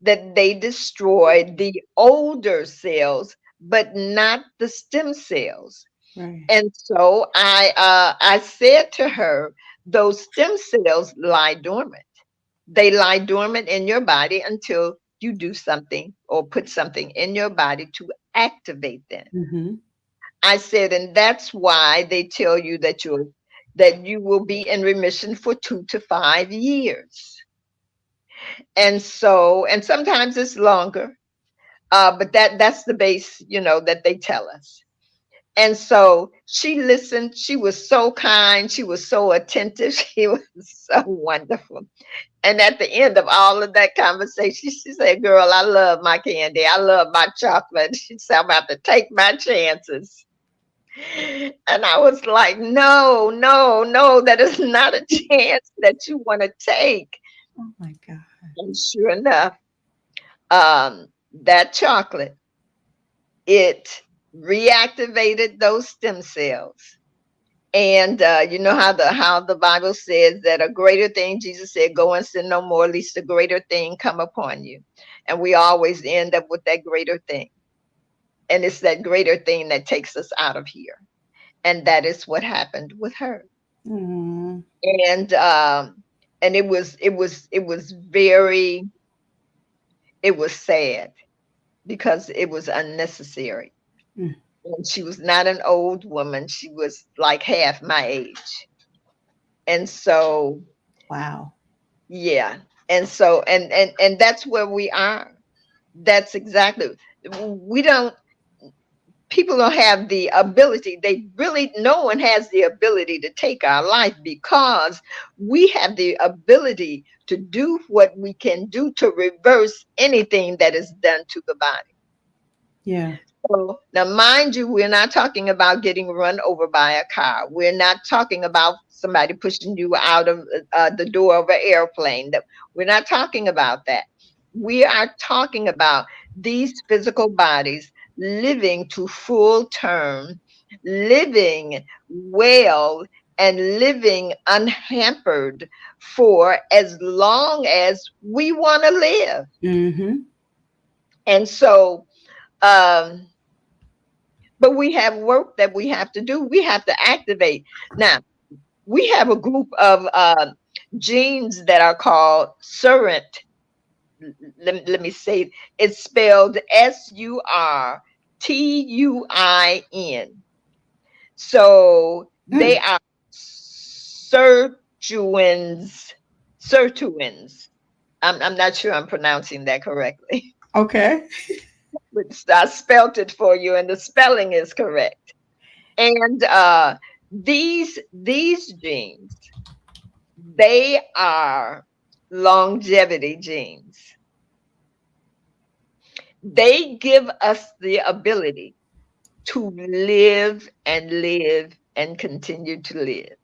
that they destroy the older cells, but not the stem cells. Right. And so I said to her, those stem cells lie dormant. They lie dormant in your body until you do something or put something in your body to activate them. Mm-hmm. I said, and that's why they tell you that you will be in remission for 2 to 5 years. And so, and sometimes it's longer, but that's the base, that they tell us. And so she listened. She was so kind. She was so attentive. She was so wonderful. And at the end of all of that conversation, she said, girl, I love my candy. I love my chocolate. She said, I'm about to take my chances. And I was like, no, no, no, that is not a chance that you want to take. Oh my God. And sure enough, that chocolate, it reactivated those stem cells. And you know how the Bible says that a greater thing, Jesus said, go and sin no more, least a greater thing come upon you. And we always end up with that greater thing. And it's that greater thing that takes us out of here. And that is what happened with her. Mm, and it was very, it was sad because it was unnecessary. mm, And she was not an old woman; she was like half my age, and so wow. yeah, and so and that's where we are. That's exactly, we don't, people don't have the ability, they really, no one has the ability to take our life, because we have the ability to do what we can do to reverse anything that is done to the body. Yeah. So now, mind you, we're not talking about getting run over by a car. We're not talking about somebody pushing you out of the door of an airplane. We're not talking about that. We are talking about these physical bodies living to full term, living well, and living unhampered for as long as we want to live. Mm-hmm. And so, um, but we have work that we have to do. We have to activate. Now, we have a group of genes that are called SURINT. Let me say it. It's spelled SURTUIN. So they Mm. are sirtuins. Sirtuins. I'm not sure I'm pronouncing that correctly, Okay. but I spelt it for you, and the spelling is correct. And these genes, they are longevity genes. They give us the ability to live and live and continue to live.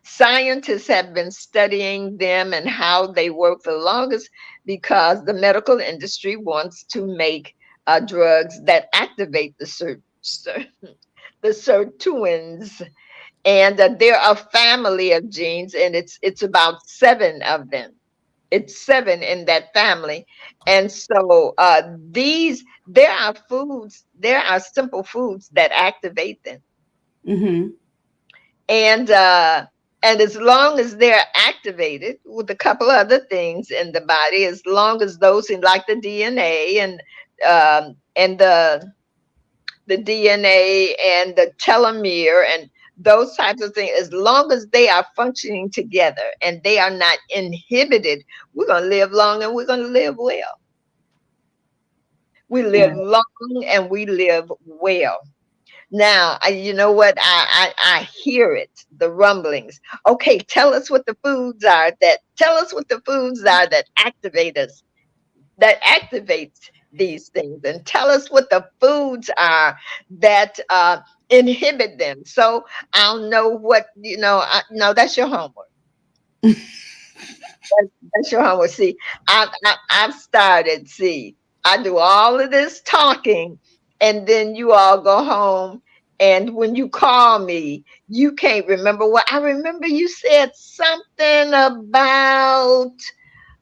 Scientists have been studying them and how they work the longest, because the medical industry wants to make drugs that activate the sirtuins. And there are a family of genes, and it's about seven of them. It's seven in that family. And so these, there are foods, there are simple foods that activate them. Mm-hmm. And as long as they're activated with a couple other things in the body, as long as those in, like the DNA and the DNA and the telomere and those types of things, as long as they are functioning together and they are not inhibited, we're going to live long and we're going to live well. We live Right. long and we live well. Now, you know what? I hear it, the rumblings. Okay, tell us what the foods are that, tell us what the foods are that activate us, that activates these things, and tell us what the foods are that inhibit them. So I'll know what, no, that's your homework. That's your homework. See, I've started. See, I do all of this talking, and then you all go home. And when you call me, you can't remember what I remember. You said something about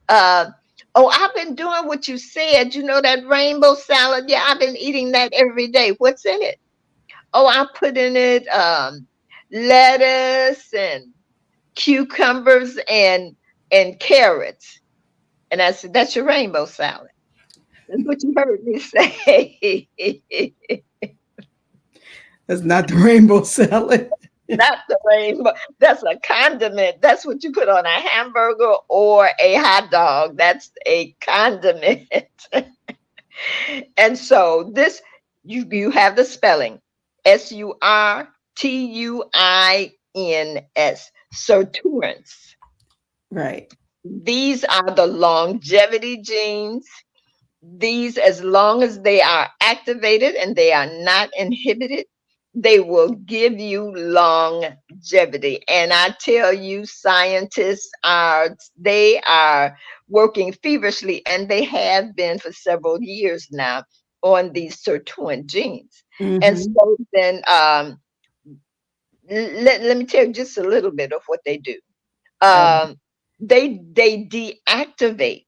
uh, oh, I've been doing what you said. You know that rainbow salad? Yeah, I've been eating that every day. What's in it? Oh, I put in it lettuce and cucumbers and carrots. And I said, that's your rainbow salad. That's what you heard me say. That's not the rainbow salad. Not the rainbow. That's a condiment. That's what you put on a hamburger or a hot dog. That's a condiment. And so this, you have the spelling SURTUINS, sirtuins. Right. These are the longevity genes. These, as long as they are activated and they are not inhibited, they will give you longevity. And I tell you, scientists are, they are working feverishly, and they have been for several years now on these sirtuin genes. And Mm-hmm. so then let me tell you just a little bit of what they do. Oh, Um, they deactivate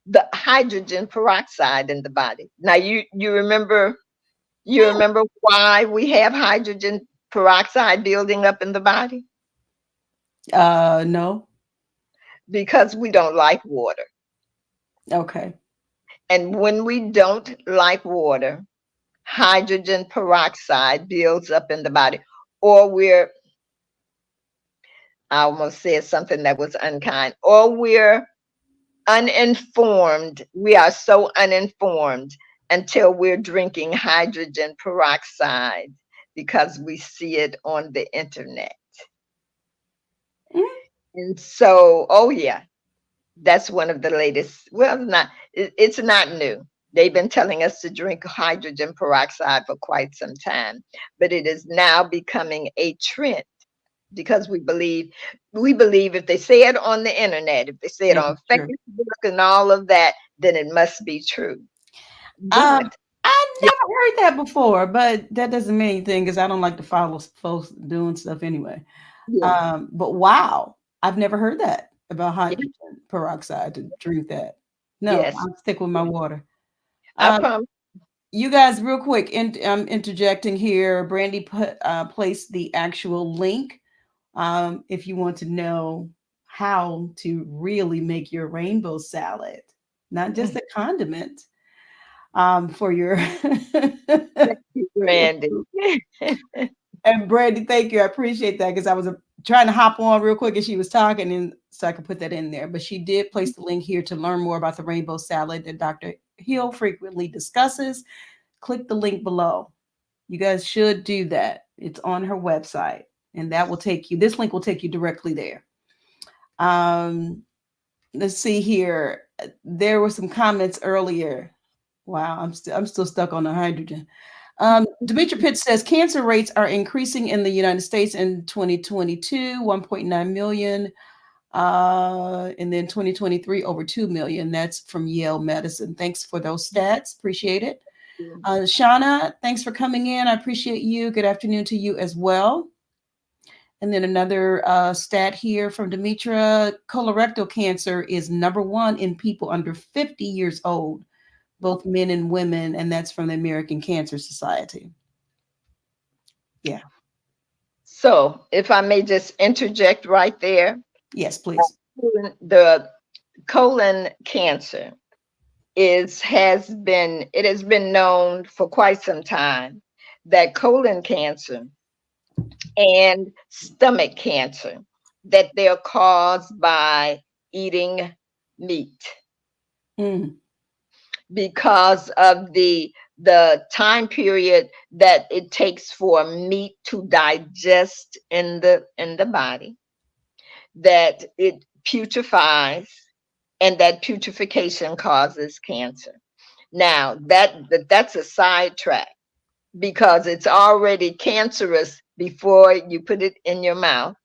the hydrogen peroxide in the body. Now you yeah. remember why we have hydrogen peroxide building up in the body? No. Because we don't like water. Okay. And when we don't like water, hydrogen peroxide builds up in the body, or I almost said something that was unkind, or we're uninformed. We are so uninformed until we're drinking hydrogen peroxide because we see it on the internet. Mm. And so, oh yeah, that's one of the latest. Well, it's not new. They've been telling us to drink hydrogen peroxide for quite some time, but it is now becoming a trend because we believe if they say it on the internet, if they say it Yeah, on sure. Facebook and all of that, then it must be true. Um, But I yeah, never heard that before, but that doesn't mean anything because I don't like to follow folks doing stuff anyway. yeah, But wow, I've never heard that about yeah, hydrogen peroxide to drink that. No, yes, I'll stick with my yeah. water. I Um, promise. you guys, real quick, I'm interjecting here. Brandy placed the actual link if you want to know how to really make your rainbow salad, not just Mm, a condiment for your thank you, for your Randy. food. And Brandy, thank you. I appreciate that because I was trying to hop on real quick as she was talking, and so I could put that in there. But she did place the link here to learn more about the rainbow salad that Dr. Hill frequently discusses. Click the link below. You guys should do that. It's on her website, and that will take you. This link will take you directly there. Um, let's see here. There were some comments earlier. Wow, I'm still stuck on the hydrogen. Demetri Pitts says cancer rates are increasing in the United States in 2022, 1.9 million, and then 2023 over 2 million. That's from Yale Medicine. Thanks for those stats. Appreciate it. Shauna, thanks for coming in. I appreciate you. Good afternoon to you as well. And then another stat here from Demetra, colorectal cancer is number one in people under 50 years old, both men and women, and that's from the American Cancer Society. Yeah. So, if I may just interject right there, Yes, please. the colon cancer has been known for quite some time that colon cancer and stomach cancer that they're caused by eating meat Mm, because of the time period that it takes for meat to digest in the body, that it putrefies, and that putrefaction causes cancer. Now that's a sidetrack because it's already cancerous before you put it in your mouth,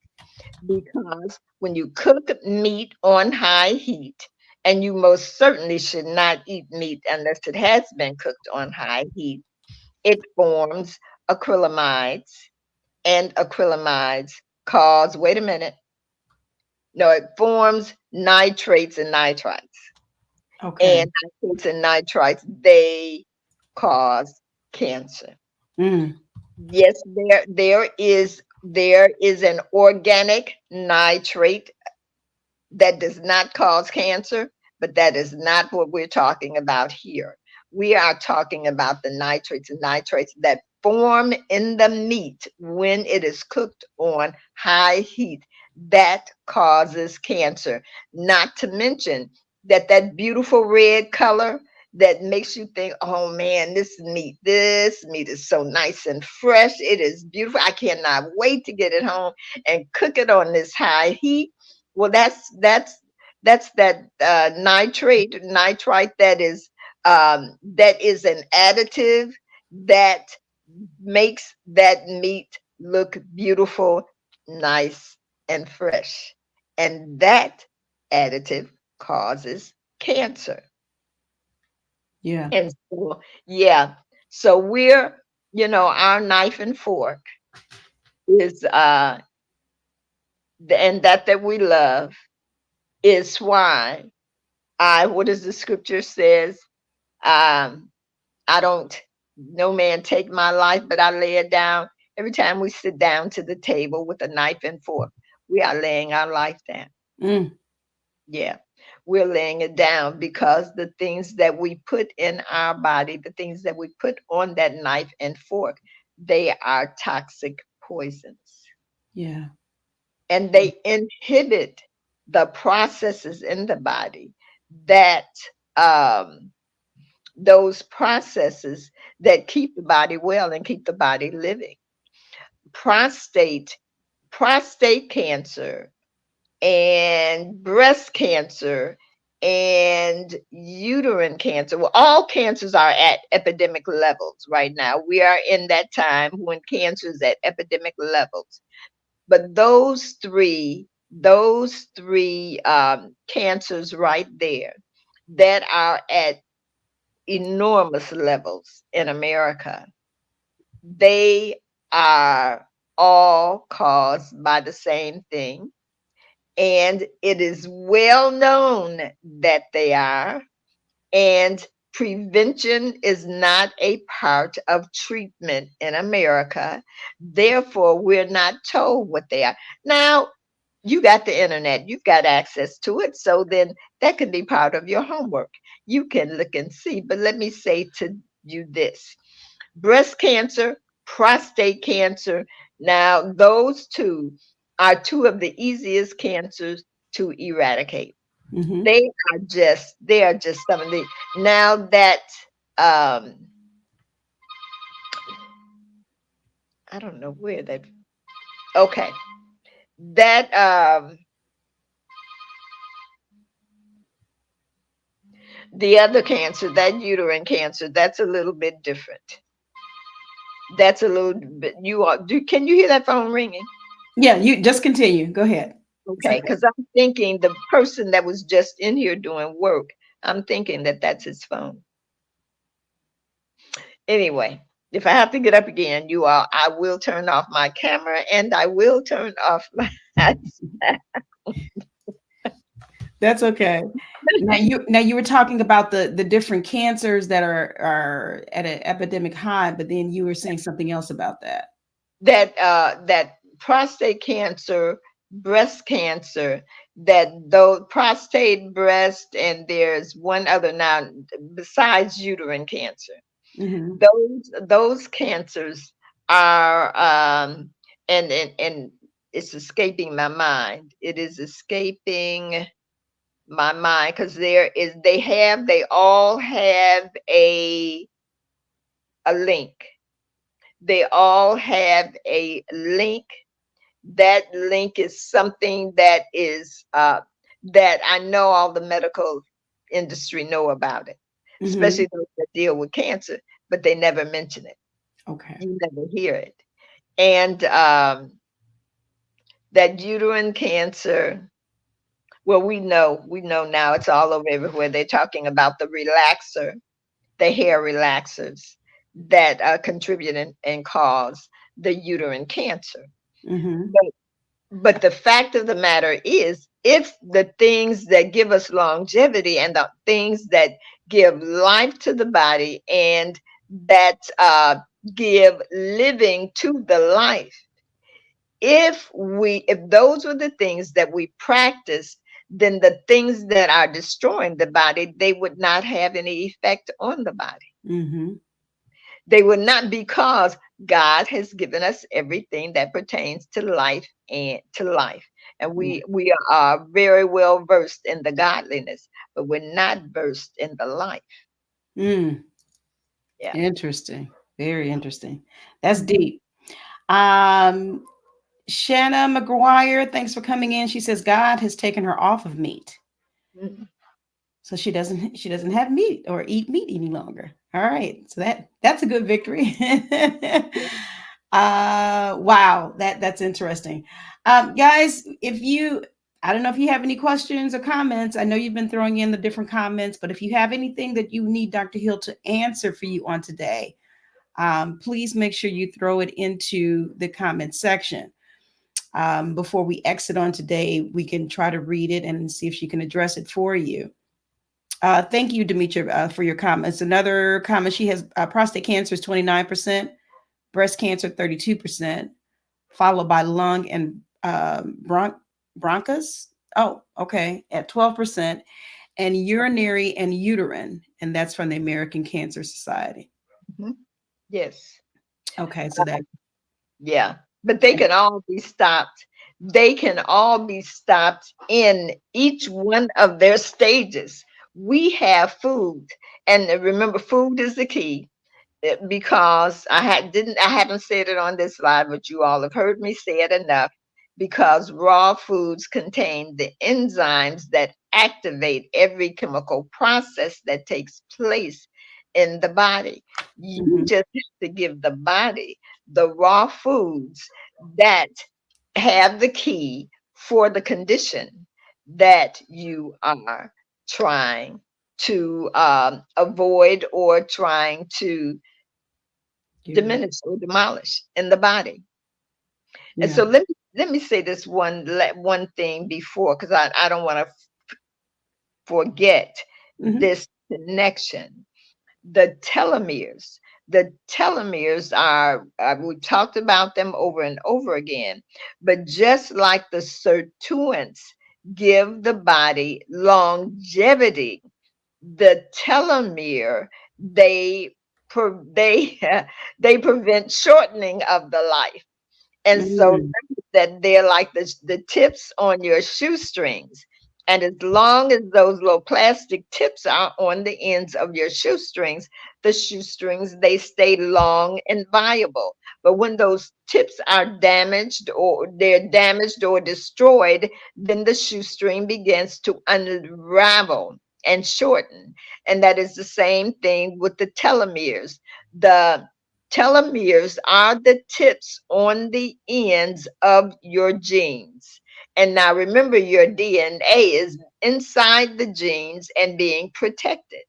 because when you cook meat on high heat, and you most certainly should not eat meat unless it has been cooked on high heat, it forms acrylamides, and acrylamides cause, wait a minute, no, it forms nitrates and nitrites. okay. And nitrates and nitrites, they cause cancer. Mm, Yes, there is an organic nitrate that does not cause cancer, but that is not what we're talking about here. We are talking about the nitrates and nitrates that form in the meat when it is cooked on high heat. That causes cancer. Not to mention that beautiful red color that makes you think, oh man, this meat is so nice and fresh. It is beautiful. I cannot wait to get it home and cook it on this high heat. Well, that's that nitrite that is an additive that makes that meat look beautiful, nice, and fresh. And that additive causes cancer. yeah. And so, yeah, so our knife and fork is and that we love is why what does the scripture says? Um, I don't, no man take my life, but I lay it down every time we sit down to the table with a knife and fork. we are laying our life down. Mm. Yeah, we're laying it down because the things that we put in our body, the things that we put on that knife and fork, they are toxic poisons. Yeah. And they inhibit the processes in the body that um, those processes that keep the body well and keep the body living. Prostate, prostate cancer, and breast cancer and uterine cancer. Well, all cancers are at epidemic levels right now. We are in that time when cancer is at epidemic levels. But those three cancers right there that are at enormous levels in America, they are all caused by the same thing. And it is well known that they are. And prevention is not a part of treatment in America. Therefore, we're not told what they are. Now, you got the internet, you've got access to it. So then that can be part of your homework. You can look and see. But let me say to you this: breast cancer, prostate cancer. Now, those two are two of the easiest cancers to eradicate. Mm-hmm. They are just some of the now that um I don't know where that okay. That the other cancer, that uterine cancer, that's a little bit different. That's a little bit you are do can you hear that phone ringing? Yeah, you just continue. Go ahead. It's Okay, okay. because I'm thinking the person that was just in here doing work, I'm thinking that that's his phone. Anyway, if I have to get up again, you all, I will turn off my camera and I will turn off my That's okay. Now you were talking about the different cancers that are at an epidemic high, but then you were saying something else about that. that prostate cancer, breast cancer, that though prostate, breast, and there's one other now besides uterine cancer. Mm-hmm. Those cancers are and it's escaping my mind. It is escaping my mind because they all have a link. They all have a link. That link is something that I know all the medical industry know about it, Mm-hmm. especially those that deal with cancer, but they never mention it. Okay. You never hear it. And that uterine cancer, well, we know now it's all over everywhere. They're talking about the hair relaxers that contribute and cause the uterine cancer. Mm-hmm. But the fact of the matter is, if the things that give us longevity and the things that give life to the body and that give living to the life, if those were the things that we practiced, then the things that are destroying the body, they would not have any effect on the body. Mm-hmm. They will not, because God has given us everything that pertains to life and to life. And Yeah. we are very well versed in the godliness, but we're not versed in the life. Mm. Yeah. Interesting. Very interesting. That's Mhm. deep. Um, Shanna McGuire, thanks for coming in. She says God has taken her off of meat. Mhm. So she doesn't have meat or eat meat any longer. All right. So that's a good victory. Wow, that's interesting. Guys, if you I don't know if you have any questions or comments. I know you've been throwing in the different comments, but if you have anything that you need Dr. Hill to answer for you on today, please make sure you throw it into the comment section. Before we exit on today, we can try to read it and see if she can address it for you. Thank you, Demetria, for your comments. Another comment, she has prostate cancer is 29%, breast cancer 32%, followed by lung and bronchus. Oh, okay, at 12%, and urinary and uterine, and that's from the American Cancer Society. Mhm. Yes. Okay, so that. Yeah, but they can all be stopped. They can all be stopped in each one of their stages. We have food, and remember, food is the key. Because I haven't said it on this slide, but you all have heard me say it enough. Because raw foods contain the enzymes that activate every chemical process that takes place in the body. You Mhm. just have to give the body the raw foods that have the key for the condition that you are trying to avoid or trying to Yeah. diminish or demolish in the body. And Yeah. so let me say this one thing before, because I don't want to forget Hmm. this connection. The telomeres. The telomeres are, we talked about them over and over again, but just like the sirtuins give the body longevity, the telomere, they they they prevent shortening of the life. And so Mm. that they're like the tips on your shoestrings. And as long as those little plastic tips are on the ends of your shoestrings, the shoestrings, they stay long and viable. But when those tips are damaged or they're damaged or destroyed, then the shoestring begins to unravel and shorten. And that is the same thing with the telomeres. The telomeres are the tips on the ends of your genes. And now remember, your DNA is inside the genes and being protected.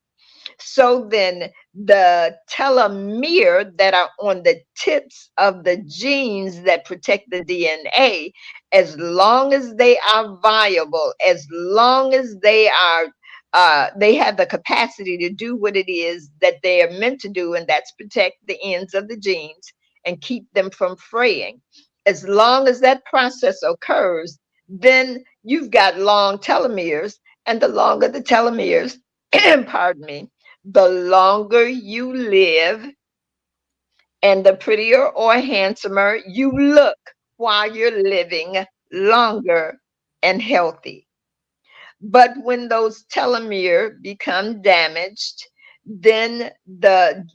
So then the telomere that are on the tips of the genes that protect the DNA, as long as they are viable, as long as they have the capacity to do what it is that they are meant to do, and that's protect the ends of the genes and keep them from fraying. As long as that process occurs, then you've got long telomeres, and the longer the telomeres, pardon me, the longer you live and the prettier or handsomer you look while you're living longer and healthy. But when those telomere become damaged, then the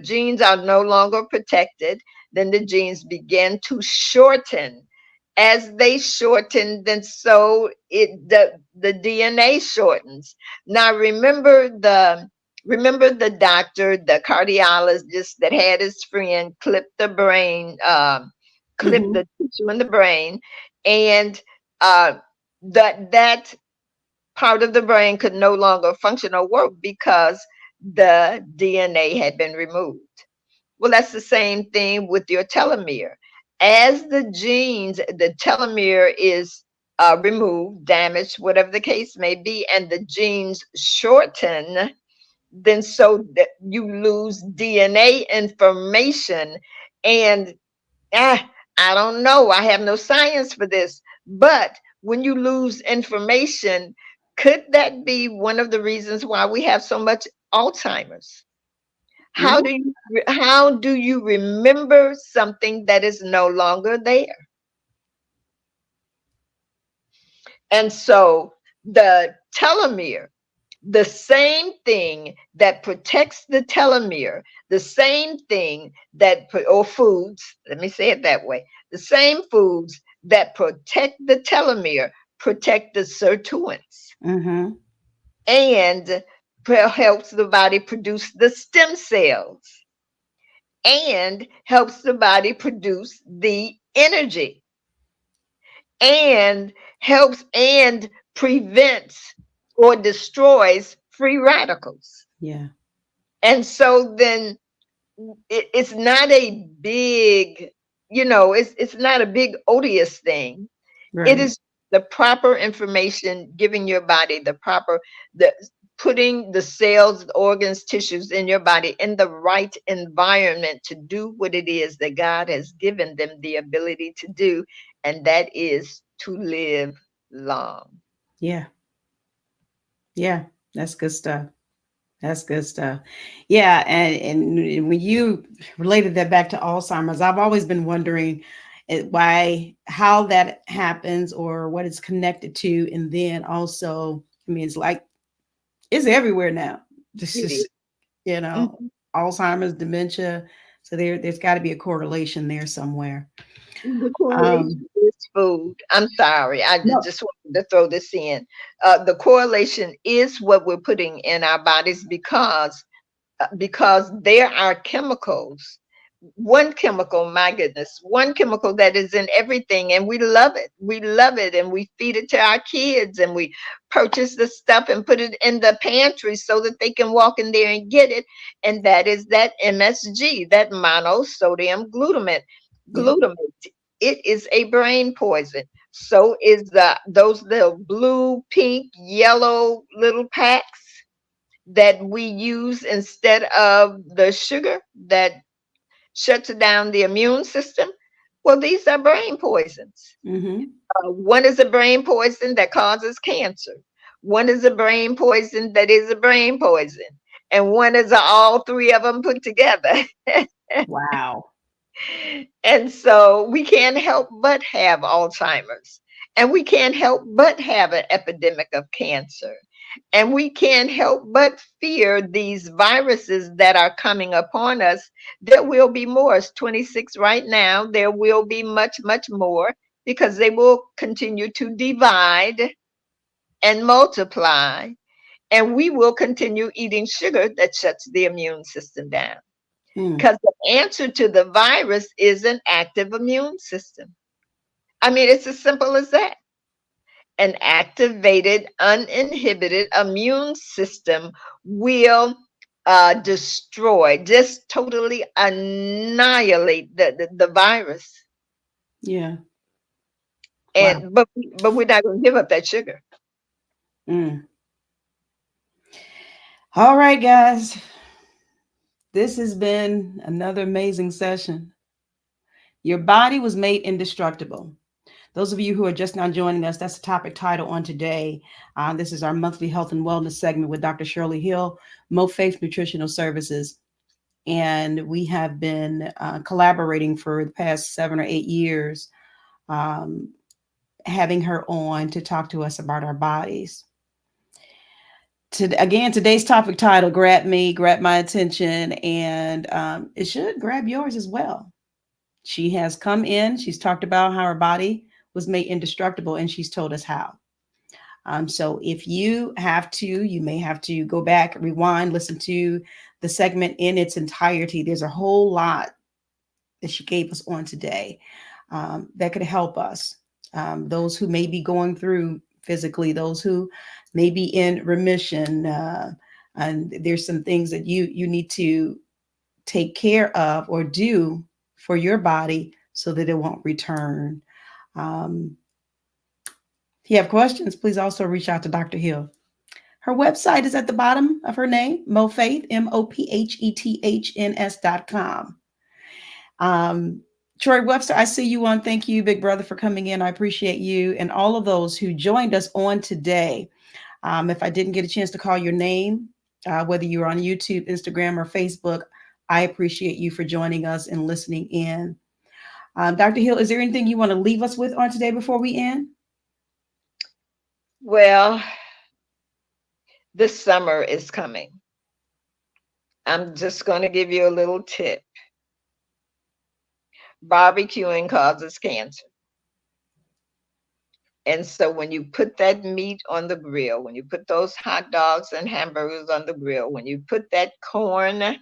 genes are no longer protected. Then the genes begin to shorten. As they shorten, then so the DNA shortens. Now remember the doctor, the cardiologist that had his friend clip the brain, clip Hmm. the tissue in the brain, and uh, that part of the brain could no longer function or work because the DNA had been removed. Well, that's the same thing with your telomere. As the genes, the telomere is removed, damaged, whatever the case may be, and the genes shorten, then so that you lose DNA information. And I don't know. I have no science for this. But when you lose information, could that be one of the reasons why we have so much Alzheimer's? Yeah. How do you remember something that is no longer there? And so the telomere, the same thing that protects the telomere, the same thing or foods, let me say it that way, the same foods that protect the telomere protect the sirtuins Hmm. and helps the body produce the stem cells and helps the body produce the energy and helps and prevents or destroys free radicals. Yeah. And so then it's not a big, it's not a big odious thing. It Right. is the proper information, giving your body the putting the cells, organs, tissues in your body in the right environment to do what it is that God has given them the ability to do, and that is to live long. Yeah. Yeah. That's good stuff. That's good stuff. Yeah, and when you related that back to Alzheimer's, I've always been wondering why, how that happens, or what it's connected to, and then also, I mean, it's like it's everywhere now. This It is. is, you know, Mhm. Alzheimer's, dementia. So there's got to be a correlation there somewhere. The correlation Um, is food. I'm sorry. I no, just wanted to throw this in. The correlation is what we're putting in our bodies because there are chemicals. One chemical, my goodness, one chemical that is in everything, and we love it. We love it, and we feed it to our kids, and we purchase the stuff and put it in the pantry so that they can walk in there and get it. And that is that MSG, that monosodium glutamate. yeah. Glutamate. It is a brain poison. So is those little blue, pink, yellow little packs that we use instead of the sugar that shuts down the immune system. Well, these are brain poisons. Mm-hmm. One is a brain poison that causes cancer. One is a brain poison that is a brain poison. And one is all three of them put together. Wow. And so we can't help but have Alzheimer's. And we can't help but have an epidemic of cancer. And we can't help but fear these viruses that are coming upon us. There will be more. It's 26 right now. There will be much, much more because they will continue to divide and multiply. And we will continue eating sugar that shuts the immune system down. Mm, Because the answer to the virus is an active immune system. I mean, it's as simple as that. An activated, uninhibited immune system will destroy, just totally annihilate the virus. yeah. Wow. And but we're not going to give up that sugar. Mm. All right, guys. This has been another amazing session. Your body was made indestructible. Those of you who are just now joining us, that's the topic title on today. This is our monthly health and wellness segment with Dr. Shirley Hill, Mo Faith Nutritional Services. And we have been collaborating for the past 7 or 8 years, um, having her on to talk to us about our bodies. Again, today's topic title grabbed my attention, and it should grab yours as well. She has come in, she's talked about how her body was made indestructible, and she's told us how. So if you have to, you may have to go back, rewind, listen to the segment in its entirety. There's a whole lot that she gave us on today that could help us. Those who may be going through physically, those who may be in remission, and there's some things that you need to take care of or do for your body so that it won't return. Um, if you have questions, please also reach out to Dr. Hill. Her website is at the bottom of her name, MoPhaith, MoPhethns.com. Troy Webster, I see you on. Thank you, big brother, for coming in. I appreciate you and all of those who joined us on today. If I didn't get a chance to call your name, whether you're on YouTube, Instagram, or Facebook, I appreciate you for joining us and listening in. Dr. Hill, is there anything you want to leave us with on today before we end? Well, this summer is coming. I'm just going to give you a little tip. Barbecuing causes cancer. And so when you put that meat on the grill, when you put those hot dogs and hamburgers on the grill, when you put that corn,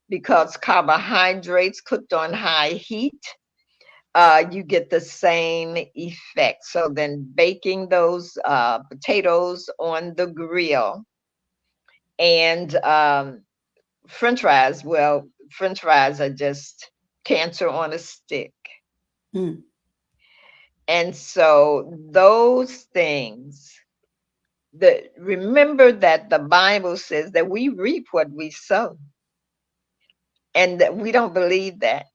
because carbohydrates cooked on high heat, you get the same effect. So then baking those potatoes on the grill and French fries, well, French fries are just cancer on a stick. Mm, And so those things, remember that the Bible says that we reap what we sow, and that we don't believe that.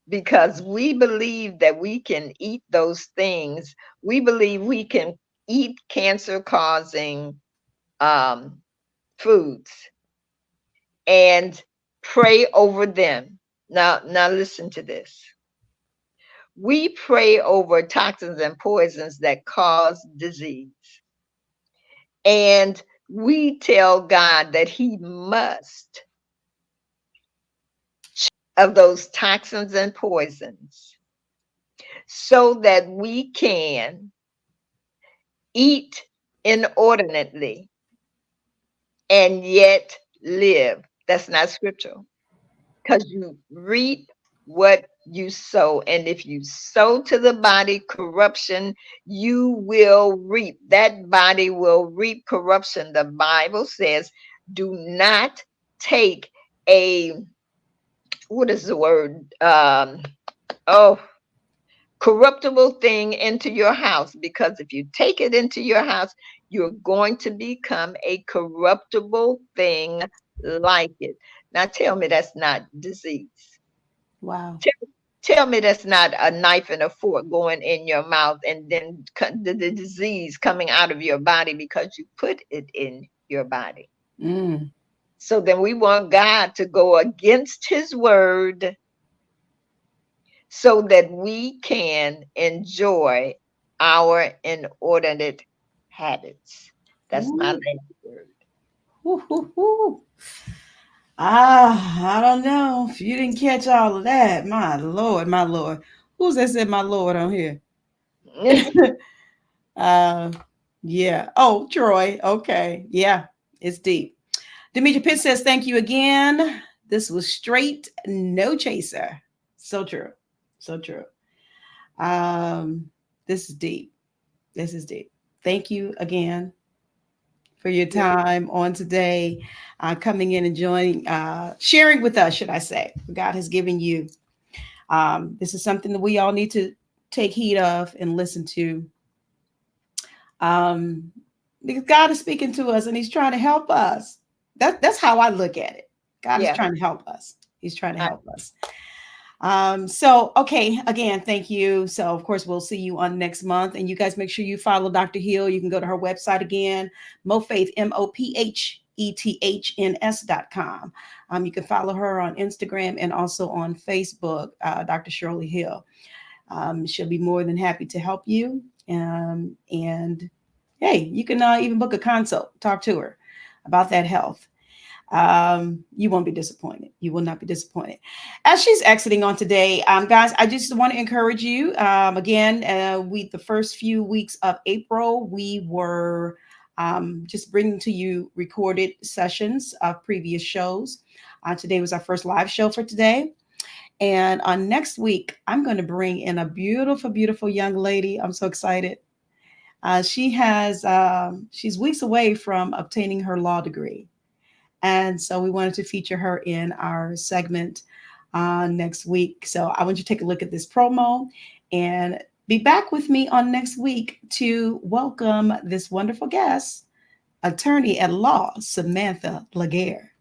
because we believe that we can eat those things. We believe we can eat cancer causing foods and pray over them. Now listen to this. We pray over toxins and poisons that cause disease. And we tell God that He must of those toxins and poisons so that we can eat inordinately and yet live. That's not scriptural, because you reap what you sow. And if you sow to the body corruption, you will reap. That body will reap corruption. The Bible says, do not take a, what is the word? Oh, corruptible thing into your house, because if you take it into your house, you're going to become a corruptible thing like it. Now tell me that's not disease. Wow. Tell me that's not a knife and a fork going in your mouth and then the disease coming out of your body because you put it in your body. Mm. So then we want God to go against His word so that we can enjoy our inordinate habits. That's my Ooh. last word. Woo, woo, woo. I don't know if you didn't catch all of that. My Lord, my Lord. Who's that said my Lord on here? uh, yeah. Oh, Troy. Okay. Yeah, it's deep. Demetria Pitt says, thank you again. This was straight, no chaser. So true. So true. Um, this is deep. This is deep. Thank you again for your time on today, coming in and joining, sharing with us, should I say. God has given you. This is something that we all need to take heed of and listen to. Because God is speaking to us and He's trying to help us. That's how I look at it. God is Yeah. trying to help us. He's trying to help us. So, okay, again, thank you. So, of course, we'll see you on next month. And you guys make sure you follow Dr. Hill. You can go to her website again, MoPhaith, MoPhethns.com. You can follow her on Instagram and also on Facebook, Dr. Shirley Hill. She'll be more than happy to help you. And hey, you can even book a consult, talk to her about that health. You won't be disappointed. You will not be disappointed. As she's exiting on today, guys, I just want to encourage you. Again, the first few weeks of April, we were just bringing to you recorded sessions of previous shows. Today was our first live show for today. And on next week, I'm going to bring in a beautiful, beautiful young lady. I'm so excited. She's weeks away from obtaining her law degree. And so we wanted to feature her in our segment next week. So I want you to take a look at this promo and be back with me on next week to welcome this wonderful guest, attorney at law, Samantha Laguerre.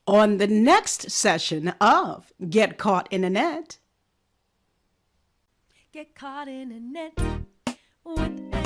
On the next session of Get Caught in a Net. Get caught in a net with